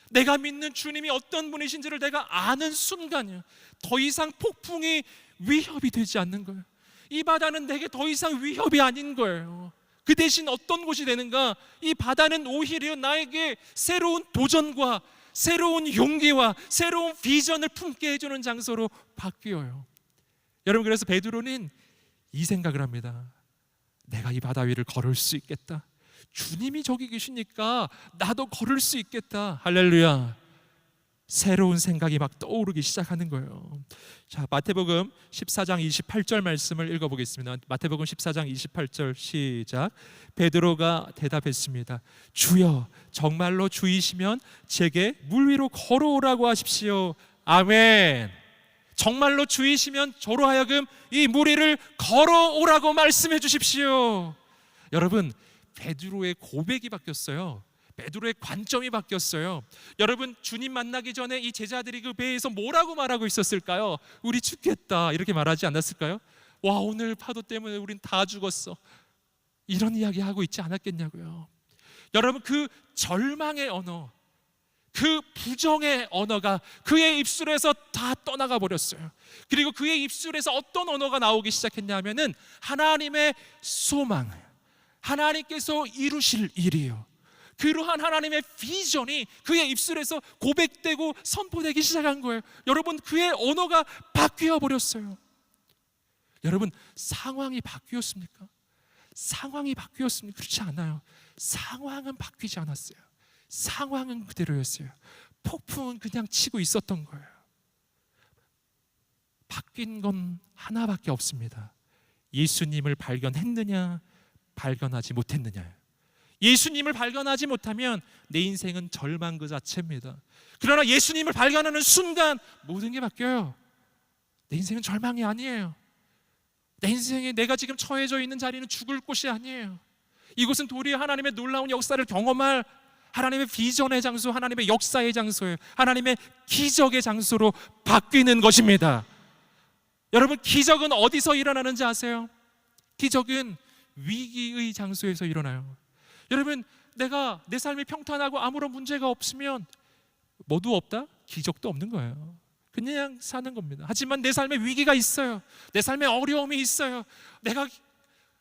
내가 믿는 주님이 어떤 분이신지를 내가 아는 순간이야. 더 이상 폭풍이 위협이 되지 않는 거예요. 이 바다는 내게 더 이상 위협이 아닌 거예요. 그 대신 어떤 곳이 되는가? 이 바다는 오히려 나에게 새로운 도전과 새로운 용기와 새로운 비전을 품게 해주는 장소로 바뀌어요. 여러분, 그래서 베드로는 이 생각을 합니다. 내가 이 바다 위를 걸을 수 있겠다. 주님이 저기 계시니까 나도 걸을 수 있겠다. 할렐루야. 새로운 생각이 막 떠오르기 시작하는 거예요. 자, 마태복음 14장 28절 말씀을 읽어보겠습니다. 마태복음 14장 28절 시작. 베드로가 대답했습니다. 주여, 정말로 주이시면 제게 물 위로 걸어오라고 하십시오. 아멘. 정말로 주이시면 저로 하여금 이 물 위를 걸어오라고 말씀해 주십시오. 여러분, 베드로의 고백이 바뀌었어요. 베드로의 관점이 바뀌었어요. 여러분, 주님 만나기 전에 이 제자들이 그 배에서 뭐라고 말하고 있었을까요? 우리 죽겠다 이렇게 말하지 않았을까요? 와, 오늘 파도 때문에 우린 다 죽었어, 이런 이야기 하고 있지 않았겠냐고요. 여러분, 그 절망의 언어, 그 부정의 언어가 그의 입술에서 다 떠나가 버렸어요. 그리고 그의 입술에서 어떤 언어가 나오기 시작했냐면은 하나님의 소망, 하나님께서 이루실 일이요, 그러한 하나님의 비전이 그의 입술에서 고백되고 선포되기 시작한 거예요. 여러분, 그의 언어가 바뀌어 버렸어요. 여러분, 상황이 바뀌었습니까? 상황이 바뀌었습니까? 그렇지 않아요. 상황은 바뀌지 않았어요. 상황은 그대로였어요. 폭풍은 그냥 치고 있었던 거예요. 바뀐 건 하나밖에 없습니다. 예수님을 발견했느냐, 발견하지 못했느냐예요. 예수님을 발견하지 못하면 내 인생은 절망 그 자체입니다. 그러나 예수님을 발견하는 순간 모든 게 바뀌어요. 내 인생은 절망이 아니에요. 내 인생에 내가 지금 처해져 있는 자리는 죽을 곳이 아니에요. 이곳은 도리어 하나님의 놀라운 역사를 경험할 하나님의 비전의 장소, 하나님의 역사의 장소예요. 하나님의 기적의 장소로 바뀌는 것입니다. 여러분, 기적은 어디서 일어나는지 아세요? 기적은 위기의 장소에서 일어나요. 여러분, 내가 내 삶이 평탄하고 아무런 문제가 없으면 뭐도 없다? 기적도 없는 거예요. 그냥 사는 겁니다. 하지만 내 삶에 위기가 있어요. 내 삶에 어려움이 있어요. 내가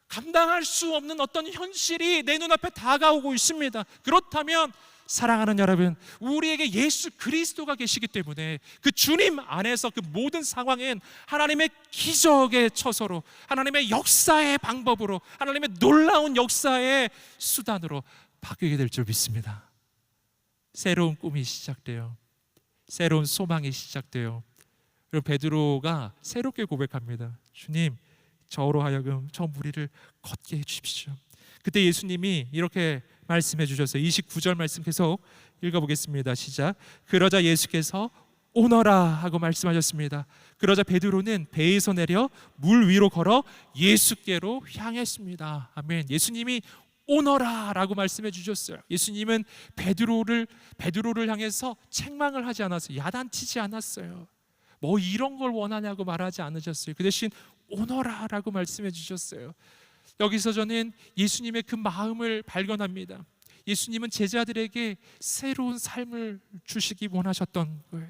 감당할 수 없는 어떤 현실이 내 눈앞에 다가오고 있습니다. 그렇다면 사랑하는 여러분, 우리에게 예수 그리스도가 계시기 때문에 그 주님 안에서 그 모든 상황은 하나님의 기적의 처소로, 하나님의 역사의 방법으로, 하나님의 놀라운 역사의 수단으로 바뀌게 될 줄 믿습니다. 새로운 꿈이 시작돼요. 새로운 소망이 시작돼요. 그리고 베드로가 새롭게 고백합니다. 주님, 저로 하여금 저 무리를 걷게 해주십시오. 그때 예수님이 이렇게 말씀해 주셨어요. 29절 말씀 계속 읽어보겠습니다. 시작. 그러자 예수께서 오너라 하고 말씀하셨습니다. 그러자 베드로는 배에서 내려 물 위로 걸어 예수께로 향했습니다. 아멘. 예수님이 오너라 라고 말씀해 주셨어요. 예수님은 베드로를 향해서 책망을 하지 않았어요. 야단치지 않았어요. 뭐 이런 걸 원하냐고 말하지 않으셨어요. 그 대신 오너라 라고 말씀해 주셨어요. 여기서 저는 예수님의 그 마음을 발견합니다. 예수님은 제자들에게 새로운 삶을 주시기 원하셨던 거예요.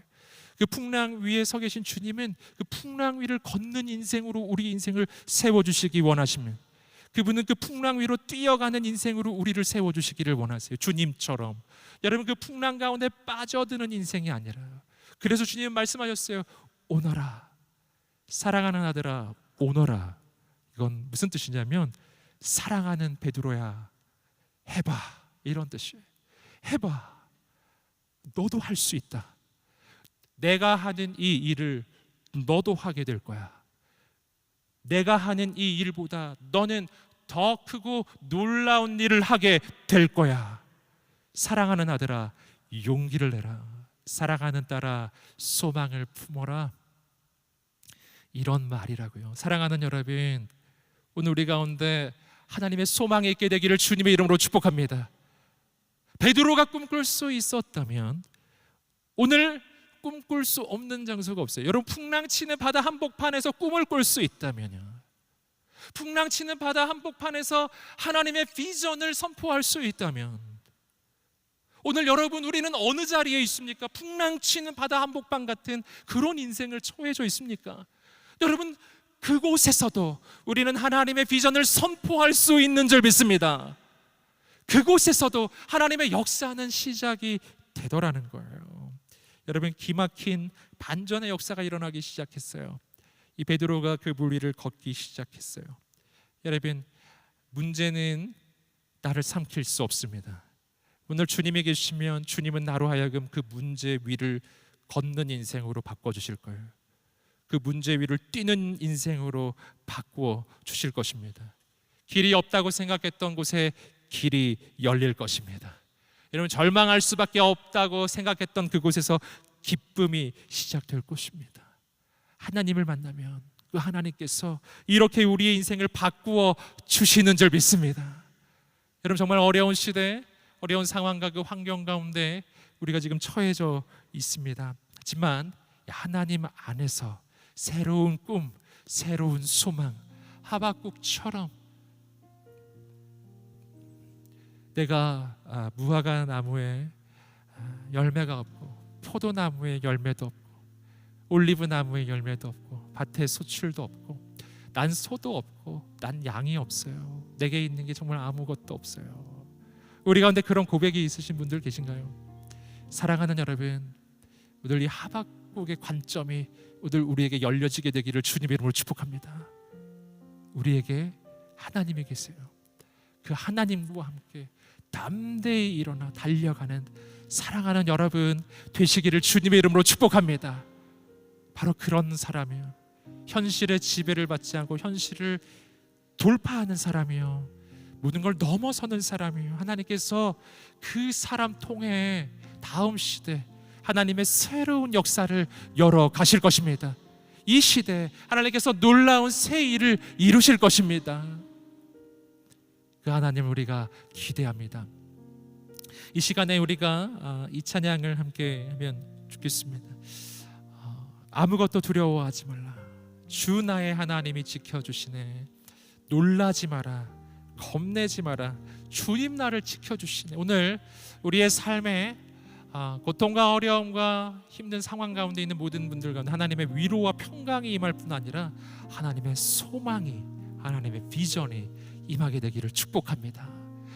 그 풍랑 위에 서 계신 주님은 그 풍랑 위를 걷는 인생으로 우리 인생을 세워주시기 원하십니다. 그분은 그 풍랑 위로 뛰어가는 인생으로 우리를 세워주시기를 원하세요. 주님처럼. 여러분, 그 풍랑 가운데 빠져드는 인생이 아니라, 그래서 주님은 말씀하셨어요. 오너라, 사랑하는 아들아, 오너라. 이건 무슨 뜻이냐면, 사랑하는 베드로야, 해봐, 이런 뜻이에요. 해봐, 너도 할 수 있다. 내가 하는 이 일을 너도 하게 될 거야. 내가 하는 이 일보다 너는 더 크고 놀라운 일을 하게 될 거야. 사랑하는 아들아, 용기를 내라. 사랑하는 딸아, 소망을 품어라. 이런 말이라고요. 사랑하는 여러분, 오늘 우리 가운데 하나님의 소망이 있게 되기를 주님의 이름으로 축복합니다. 베드로가 꿈꿀 수 있었다면 오늘 꿈꿀 수 없는 장소가 없어요. 여러분, 풍랑치는 바다 한복판에서 꿈을 꿀 수 있다면요, 풍랑치는 바다 한복판에서 하나님의 비전을 선포할 수 있다면, 오늘 여러분, 우리는 어느 자리에 있습니까? 풍랑치는 바다 한복판 같은 그런 인생을 처해져 있습니까? 여러분, 그곳에서도 우리는 하나님의 비전을 선포할 수 있는 줄 믿습니다. 그곳에서도 하나님의 역사는 시작이 되더라는 거예요. 여러분, 기막힌 반전의 역사가 일어나기 시작했어요. 이 베드로가 그 물 위를 걷기 시작했어요. 여러분, 문제는 나를 삼킬 수 없습니다. 오늘 주님이 계시면 주님은 나로 하여금 그 문제 위를 걷는 인생으로 바꿔주실 거예요. 그 문제 위를 뛰는 인생으로 바꾸어 주실 것입니다. 길이 없다고 생각했던 곳에 길이 열릴 것입니다. 여러분, 절망할 수밖에 없다고 생각했던 그곳에서 기쁨이 시작될 것입니다. 하나님을 만나면 그 하나님께서 이렇게 우리의 인생을 바꾸어 주시는 줄 믿습니다. 여러분, 정말 어려운 시대, 어려운 상황과 그 환경 가운데 우리가 지금 처해져 있습니다. 하지만 하나님 안에서 새로운 꿈, 새로운 소망, 하박국처럼 내가 무화과 나무에 열매가 없고 포도나무에 열매도 없고 올리브 나무에 열매도 없고 밭에 소출도 없고 난 소도 없고 난 양이 없어요. 내게 있는 게 정말 아무것도 없어요. 우리 가운데 그런 고백이 있으신 분들 계신가요? 사랑하는 여러분, 오늘 이 하박국의 관점이 오늘 우리에게 열려지게 되기를 주님의 이름으로 축복합니다. 우리에게 하나님이 계세요. 그 하나님과 함께 담대히 일어나 달려가는 사랑하는 여러분 되시기를 주님의 이름으로 축복합니다. 바로 그런 사람이요, 현실의 지배를 받지 않고 현실을 돌파하는 사람이요, 모든 걸 넘어서는 사람이요, 하나님께서 그 사람 통해 다음 시대 하나님의 새로운 역사를 열어 가실 것입니다. 이 시대 하나님께서 놀라운 새 일을 이루실 것입니다. 그 하나님을 우리가 기대합니다. 이 시간에 우리가 이 찬양을 함께 하면 좋겠습니다. 아무것도 두려워하지 말라. 주 나의 하나님이 지켜주시네. 놀라지 마라. 겁내지 마라. 주님 나를 지켜주시네. 오늘 우리의 삶에 고통과 어려움과 힘든 상황 가운데 있는 모든 분들 가운데 하나님의 위로와 평강이 임할 뿐 아니라 하나님의 소망이, 하나님의 비전이 임하게 되기를 축복합니다.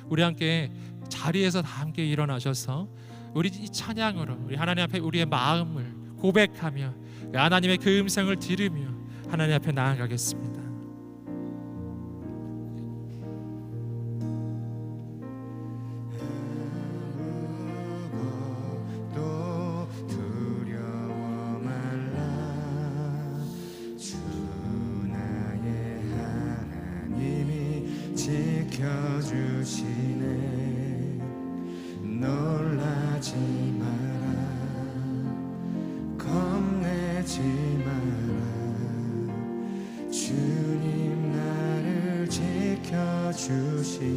우리 함께 자리에서 다 함께 일어나셔서 우리 이 찬양으로 우리 하나님 앞에 우리의 마음을 고백하며 하나님의 그 음성을 들으며 하나님 앞에 나아가겠습니다. 지켜주시네. 놀라지 마라. 겁내지 마라. 주님 나를 지켜주시네.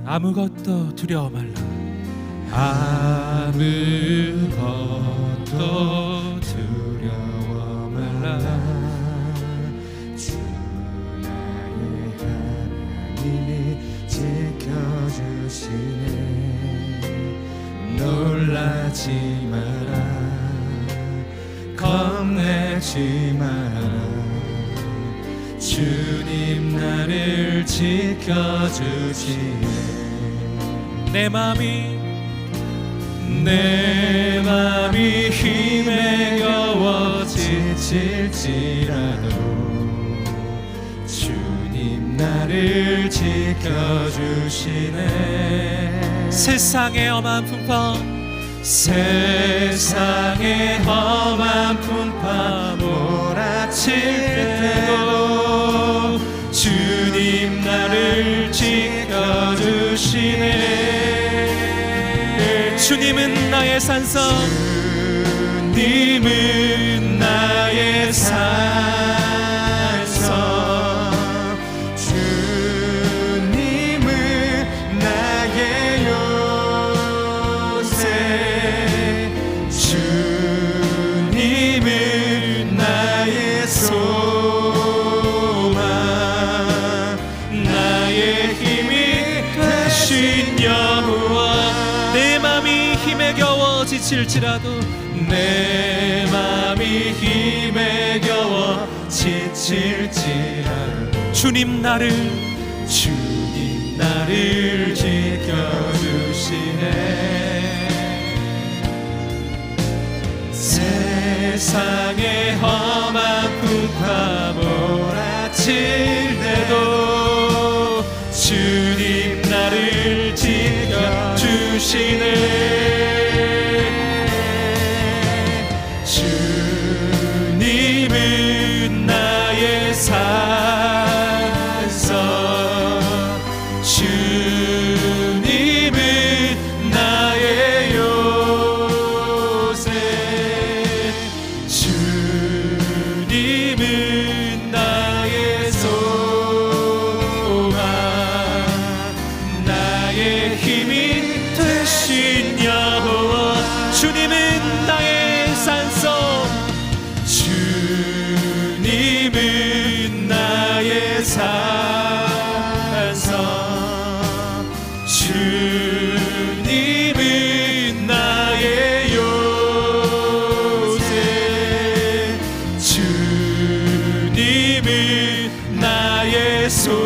아무것도 두려워 말라. 아무것도 두려워 말라. 지켜주시네. 놀라지 마라. 겁내지 마라. 주님 나를 지켜주시네. 내 마음이 힘에 겨워 지칠지라도 주님 나를 지켜주시네. 세상의 험한 풍파, 세상의 험한 풍파 몰아칠 때도 주님 나를 지켜주시네. 주님은 나의 산성, 주님은 나의 산성, 주님은 나의 요새, 주님은 나의 소망, 나의 힘이 되신 여호와. 지칠지라도 내 맘이 힘에 겨워 지칠지라도 주님 나를 지켜주시네. 세상의 험한 풍파 몰아칠 때도 주님 나를 지켜주시네. 주님은 나의 산성, 주님은 나의 요새, 주님은 나의 소망, 나의 힘이 되신 여호와. 주님은 나의 산성, 주님은 나의 산성, 주님은 나의 요새, 주님은 나의 소망,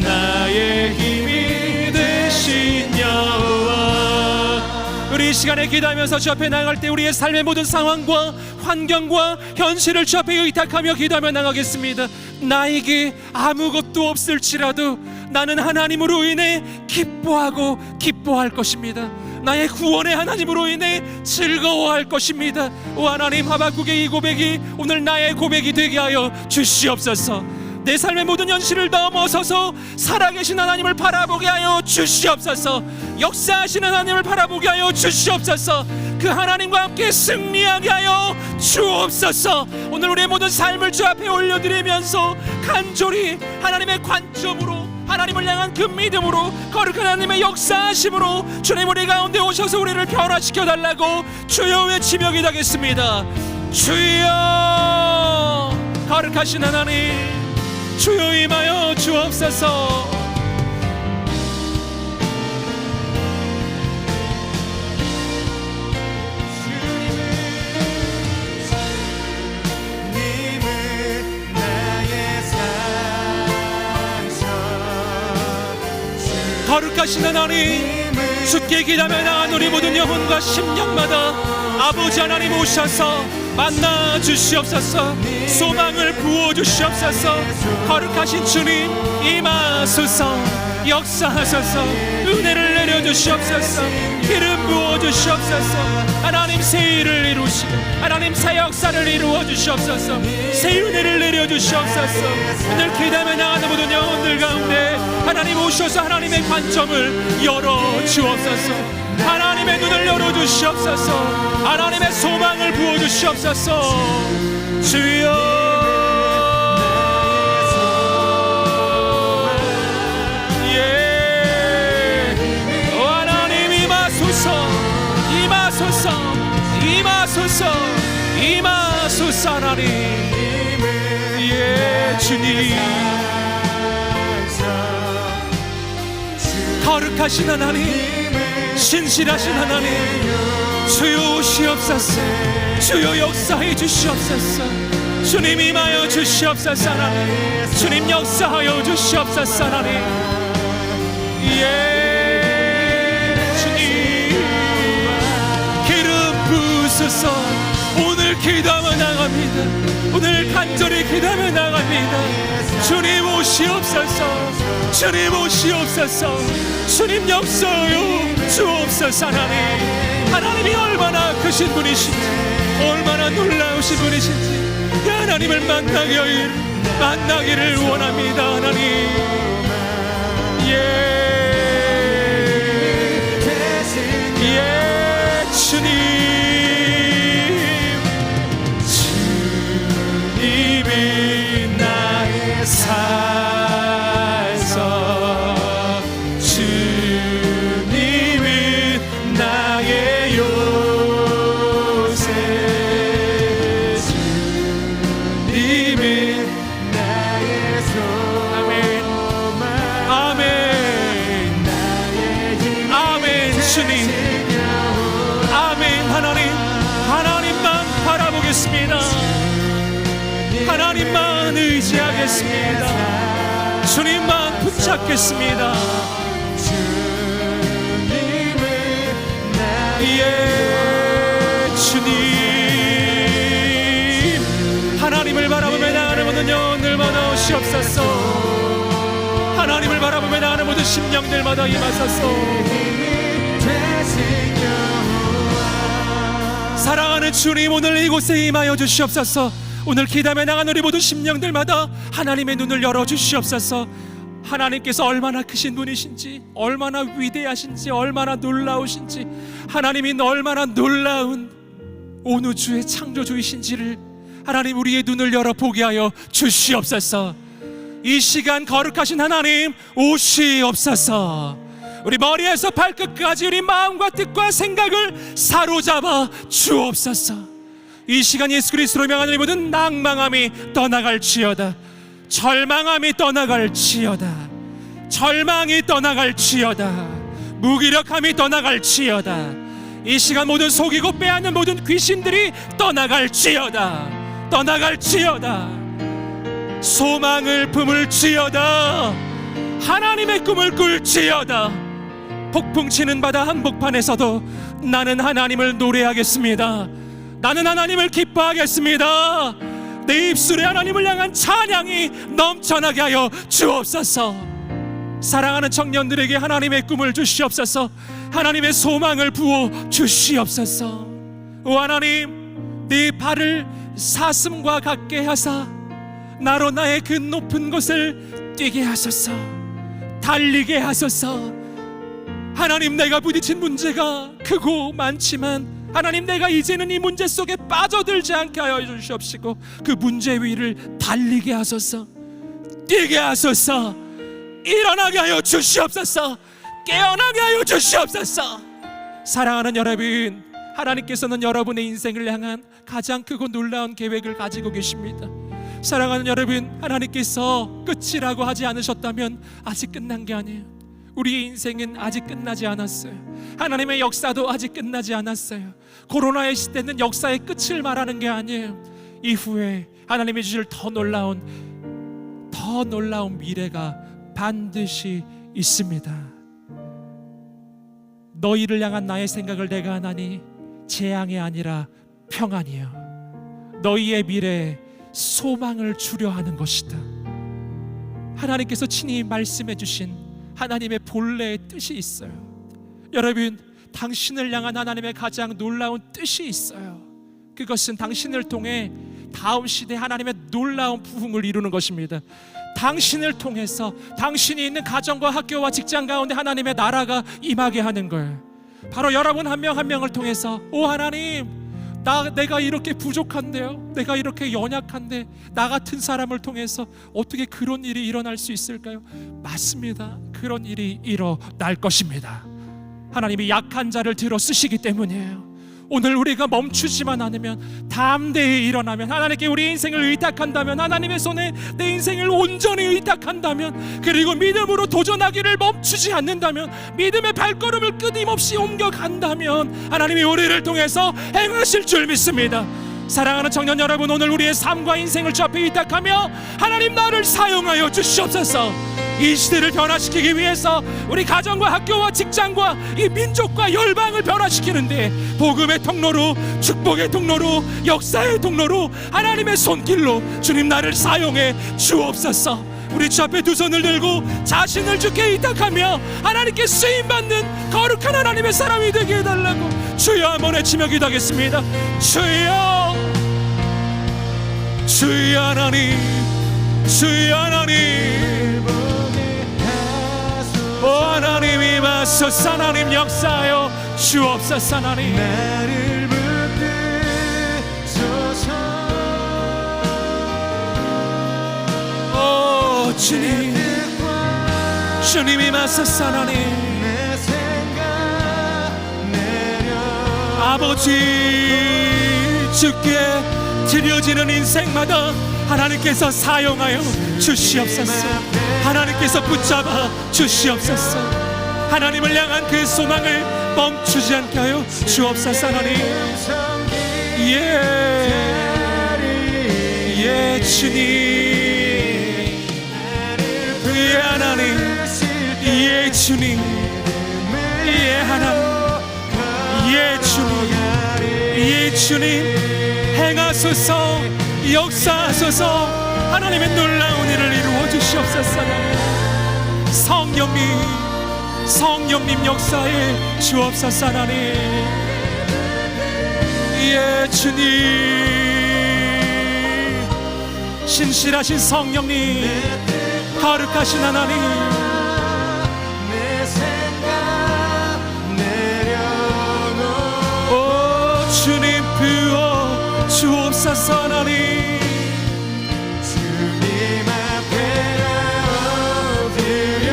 나의 힘이 되신 여호와. 우리 이 시간에 기도하면서 주 앞에 나아갈 때 우리의 삶의 모든 상황과 환경과 현실을 주 앞에 의탁하며 기도하며 나가겠습니다. 나에게 아무것도 없을지라도 나는 하나님으로 인해 기뻐하고 기뻐할 것입니다. 나의 구원의 하나님으로 인해 즐거워할 것입니다. 오 하나님, 하박국의 이 고백이 오늘 나의 고백이 되게 하여 주시옵소서. 내 삶의 모든 현실을 넘어서서 살아계신 하나님을 바라보게 하여 주시옵소서. 역사하시는 하나님을 바라보게 하여 주시옵소서. 그 하나님과 함께 승리하게 하여 주옵소서. 오늘 우리의 모든 삶을 주 앞에 올려드리면서 간절히 하나님의 관점으로, 하나님을 향한 그 믿음으로, 거룩한 하나님의 역사하심으로 주님 우리 가운데 오셔서 우리를 변화시켜 달라고 주여 외치며 기도하겠습니다. 주여, 거룩하신 하나님, 주여 임하여 주옵소서. 주님은 나의 산성, 거룩하신 하나님, 주께 기도하며 나간 우리 모든 영혼과 심령마다 아버지 하나님 오셔서 만나 주시옵소서. 소망을 부어 주시옵소서. 거룩하신 주님 임하소서. 역사하소서. 은혜를 내려 주시옵소서. 기름 부어 주시옵소서. 하나님 새 일을 이루시고 하나님 새 역사를 이루어 주시옵소서. 새 은혜를 내려 주시옵소서. 오늘 기도하며 나가는 모든 영혼들 가운데 하나님 오셔서 하나님의 관점을 열어 주옵소서. 하나님의 눈을 열어 주시옵소서. 하나님의 소망을 부어 주시옵소서. 주여, 하나님 임하소서. 임하소서. 임하소서. 임하소서. 하나님, 주님, 거룩하신 하나님, 신실하신 하나님, 주여 오시옵소서. 주여 역사해 주시옵소서. 주님 임하여 주시옵소서. 하나님, 주님 역사하여 주시옵소서. 하나님, 주님 기름 부으소서. 오늘 기도하며 나갑니다. 오늘 간절히 기도하며 나갑니다. 주님 오시옵소서. 주님 오시옵소서. 주님 역사하여 주옵소서. 하나님, 하나님이 얼마나 크신 분이신지, 얼마나 놀라우신 분이신지 그 하나님을 만나기를 원합니다. 하나님, 주님, 주님이 나의 산성, 주님이 나의 요새, 주님이 나의 소망. 하나님만 의지하겠습니다. 주님만 붙잡겠습니다. 예, 주님. 하나님을 바라보며 나가는 모든 영혼들마다 오시옵소서. 하나님을 바라보며 나가는 모든 심령들마다 임하소서. 사랑하는 주님, 오늘 이곳에 임하여 주시옵소서. 오늘 기도하며 나가는 우리 모든 심령들마다 하나님의 눈을 열어주시옵소서. 하나님께서 얼마나 크신 분이신지, 얼마나 위대하신지, 얼마나 놀라우신지, 하나님이 얼마나 놀라운 온 우주의 창조주이신지를 하나님 우리의 눈을 열어보게 하여 주시옵소서. 이 시간 거룩하신 하나님 오시옵소서. 우리 머리에서 발끝까지 우리 마음과 뜻과 생각을 사로잡아 주옵소서. 이 시간 예수 그리스도로 명하는 모든 낭망함이 떠나갈지어다. 절망함이 떠나갈지어다. 절망이 떠나갈지어다. 무기력함이 떠나갈지어다. 이 시간 모든 속이고 빼앗는 모든 귀신들이 떠나갈지어다. 떠나갈지어다. 소망을 품을지어다. 하나님의 꿈을 꿀지어다. 폭풍치는 바다 한복판에서도 나는 하나님을 노래하겠습니다. 나는 하나님을 기뻐하겠습니다. 내 입술에 하나님을 향한 찬양이 넘쳐나게 하여 주옵소서. 사랑하는 청년들에게 하나님의 꿈을 주시옵소서. 하나님의 소망을 부어 주시옵소서. 오 하나님, 네 발을 사슴과 같게 하사 나로 나의 그 높은 곳을 뛰게 하소서. 달리게 하소서. 하나님, 내가 부딪힌 문제가 크고 많지만 하나님, 내가 이제는 이 문제 속에 빠져들지 않게 하여 주시옵시고 그 문제 위를 달리게 하소서. 뛰게 하소서. 일어나게 하여 주시옵소서. 깨어나게 하여 주시옵소서. 사랑하는 여러분, 하나님께서는 여러분의 인생을 향한 가장 크고 놀라운 계획을 가지고 계십니다. 사랑하는 여러분, 하나님께서 끝이라고 하지 않으셨다면 아직 끝난 게 아니에요. 우리의 인생은 아직 끝나지 않았어요. 하나님의 역사도 아직 끝나지 않았어요. 코로나의 시대는 역사의 끝을 말하는 게 아니에요. 이후에 하나님이 주실 더 놀라운 미래가 반드시 있습니다. 너희를 향한 나의 생각을 내가 하나니 재앙이 아니라 평안이요 너희의 미래에 소망을 주려 하는 것이다. 하나님께서 친히 말씀해 주신 하나님의 본래의 뜻이 있어요. 여러분, 당신을 향한 하나님의 가장 놀라운 뜻이 있어요. 그것은 당신을 통해 다음 시대에 하나님의 놀라운 부흥을 이루는 것입니다. 당신을 통해서 당신이 있는 가정과 학교와 직장 가운데 하나님의 나라가 임하게 하는 거예요. 바로 여러분 한 명 한 명을 통해서, 오 하나님, 내가 이렇게 부족한데요, 내가 이렇게 연약한데 나 같은 사람을 통해서 어떻게 그런 일이 일어날 수 있을까요? 맞습니다. 그런 일이 일어날 것입니다. 하나님이 약한 자를 들어 쓰시기 때문이에요. 오늘 우리가 멈추지만 않으면, 담대히 일어나면, 하나님께 우리 인생을 의탁한다면, 하나님의 손에 내 인생을 온전히 의탁한다면, 그리고 믿음으로 도전하기를 멈추지 않는다면, 믿음의 발걸음을 끊임없이 옮겨간다면 하나님이 우리를 통해서 행하실 줄 믿습니다. 사랑하는 청년 여러분, 오늘 우리의 삶과 인생을 주 앞에 의탁하며 하나님, 나를 사용하여 주시옵소서. 이 시대를 변화시키기 위해서 우리 가정과 학교와 직장과 이 민족과 열방을 변화시키는데 복음의 통로로, 축복의 통로로, 역사의 통로로, 하나님의 손길로 주님 나를 사용해 주옵소서. 우리 주 앞에 두 손을 들고 자신을 주께 의탁하며 하나님께 쓰임받는 거룩한 하나님의 사람이 되게 해달라고 주여 한번 외치며 기도하겠습니다. 주여, 주여 하나님, 주여 하나님, 오 하나님 임하소서. 하나님 역사하여 주옵소서. 하나님 나를 붙드소서. 오 주님, 주님 임하소서. 하나님 내 생각 내려 아버지, 주께 드려지는 인생마다 하나님께서 사용하여 주시옵소서. 하나님께서 붙잡아 주시옵소서. 하나님을 향한 그 소망을 멈추지 않게 하여 주옵소서. 하나님, 예, 예 주님, 예 하나님, 예 주님, 예 하나님, 예 주님, 예 주님, 행하소서, 역사하소서. 하나님의 놀라운 일을 이루어 주시옵소서. 성령님 역사에 주옵소서. 하나님, 예 주님, 신실하신 성령님, 거룩하신 하나님, 내 생각 내려놓고 오 주님 부어 주옵소서. 하나님, 주님 앞에 엎드려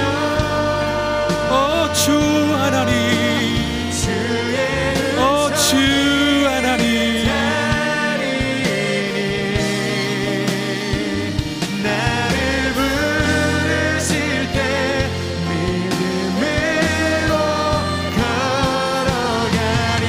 주 하나님, 주의 주 하나님, 나를 부르실 때 믿음으로 걸어가리.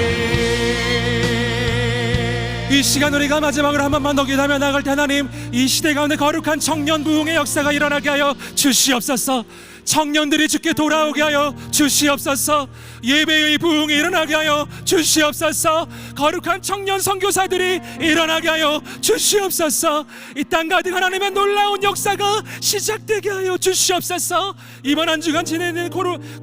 이 시간 우리가 마지막으로 한 번만 더 기도하며 나갈 때 하나님, 이 시대 가운데 거룩한 청년 부흥의 역사가 일어나게 하여 주시옵소서. 청년들이 주께 돌아오게 하여 주시옵소서. 예배의 부흥이 일어나게 하여 주시옵소서. 거룩한 청년 선교사들이 일어나게 하여 주시옵소서. 이 땅 가득 하나님의 놀라운 역사가 시작되게 하여 주시옵소서. 이번 한 주간 지내는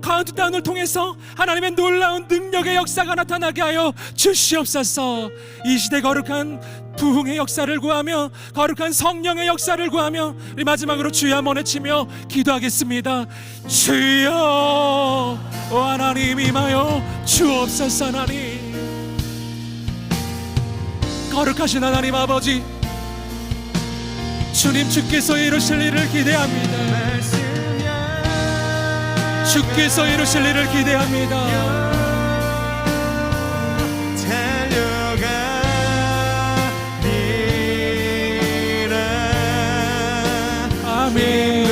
카운트다운을 통해서 하나님의 놀라운 능력의 역사가 나타나게 하여 주시옵소서. 이 시대 거룩한 부흥의 역사를 구하며 거룩한 성령의 역사를 구하며 우리 마지막으로 주여 한번 외치며 기도하겠습니다. 주여, 오 하나님 임하여 주옵소서. 하나님, 거룩하신 하나님 아버지, 주님 주께서 이루실 일을 기대합니다. 주께서 이루실 일을 기대합니다. 아멘.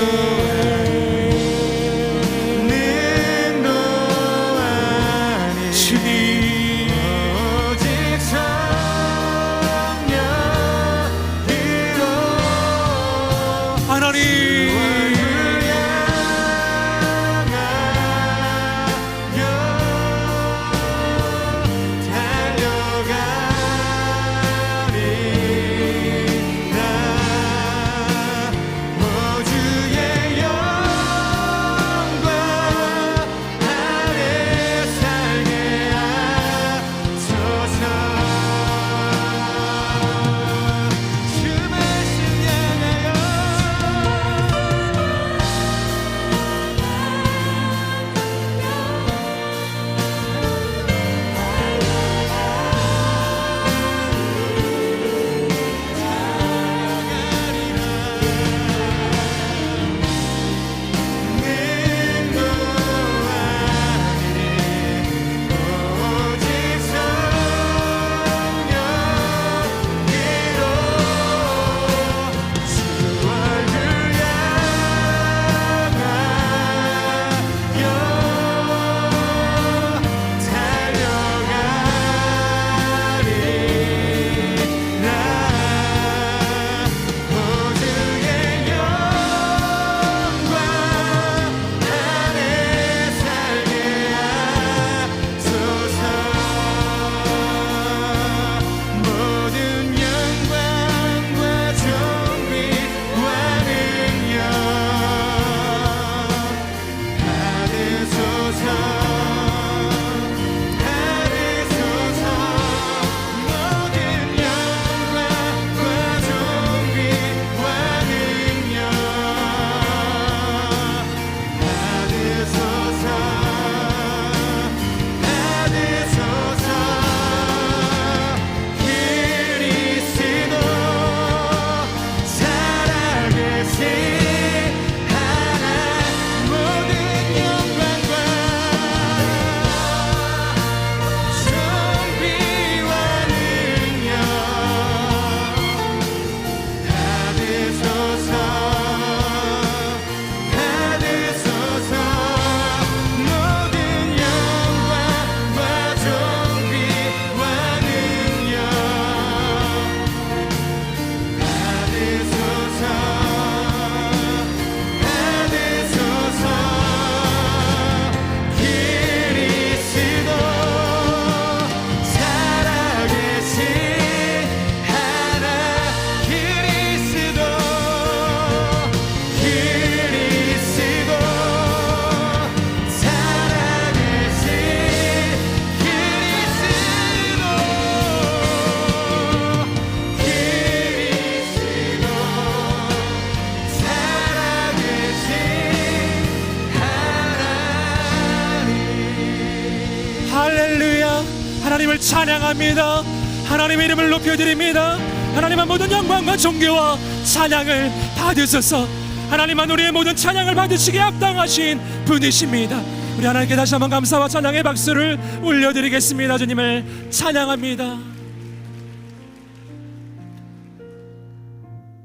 이름을 찬양합니다. 하나님의 이름을 높여드립니다. 하나님만 모든 영광과 존귀와 찬양을 받으소서. 하나님만 우리의 모든 찬양을 받으시기에 합당하신 분이십니다. 우리 하나님께 다시 한번 감사와 찬양의 박수를 올려드리겠습니다. 주님을 찬양합니다.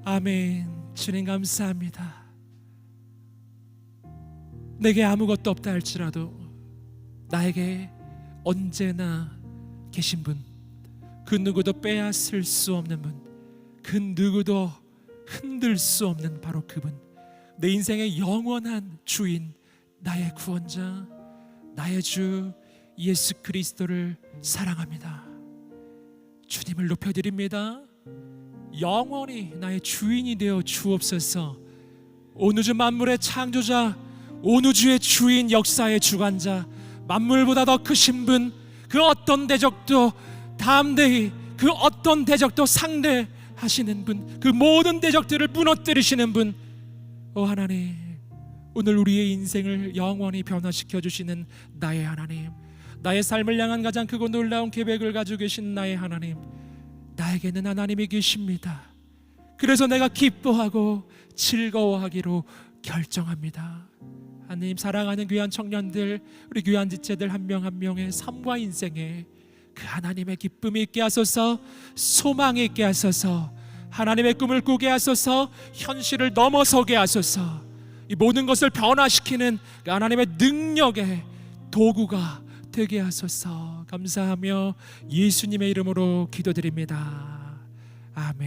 아멘. 주님 감사합니다. 내게 아무것도 없다 할지라도 나에게 언제나 계신 분, 그 누구도 빼앗을 수 없는 분, 그 누구도 흔들 수 없는 바로 그분, 내 인생의 영원한 주인, 나의 구원자, 나의 주 예수 그리스도를 사랑합니다. 주님을 높여드립니다. 영원히 나의 주인이 되어 주옵소서. 온 우주 만물의 창조자, 온 우주의 주인, 역사의 주관자, 만물보다 더 크신 분, 그 어떤 대적도 담대히, 그 어떤 대적도 상대하시는 분, 그 모든 대적들을 무너뜨리시는 분, 오 하나님, 오늘 우리의 인생을 영원히 변화시켜 주시는 나의 하나님, 나의 삶을 향한 가장 크고 놀라운 계획을 가지고 계신 나의 하나님, 나에게는 하나님이 계십니다. 그래서 내가 기뻐하고 즐거워하기로 결정합니다. 하나님, 사랑하는 귀한 청년들, 우리 귀한 지체들 한 명 한 명의 삶과 인생에 그 하나님의 기쁨이 있게 하소서, 소망이 있게 하소서, 하나님의 꿈을 꾸게 하소서, 현실을 넘어서게 하소서. 이 모든 것을 변화시키는 그 하나님의 능력의 도구가 되게 하소서. 감사하며 예수님의 이름으로 기도드립니다. 아멘.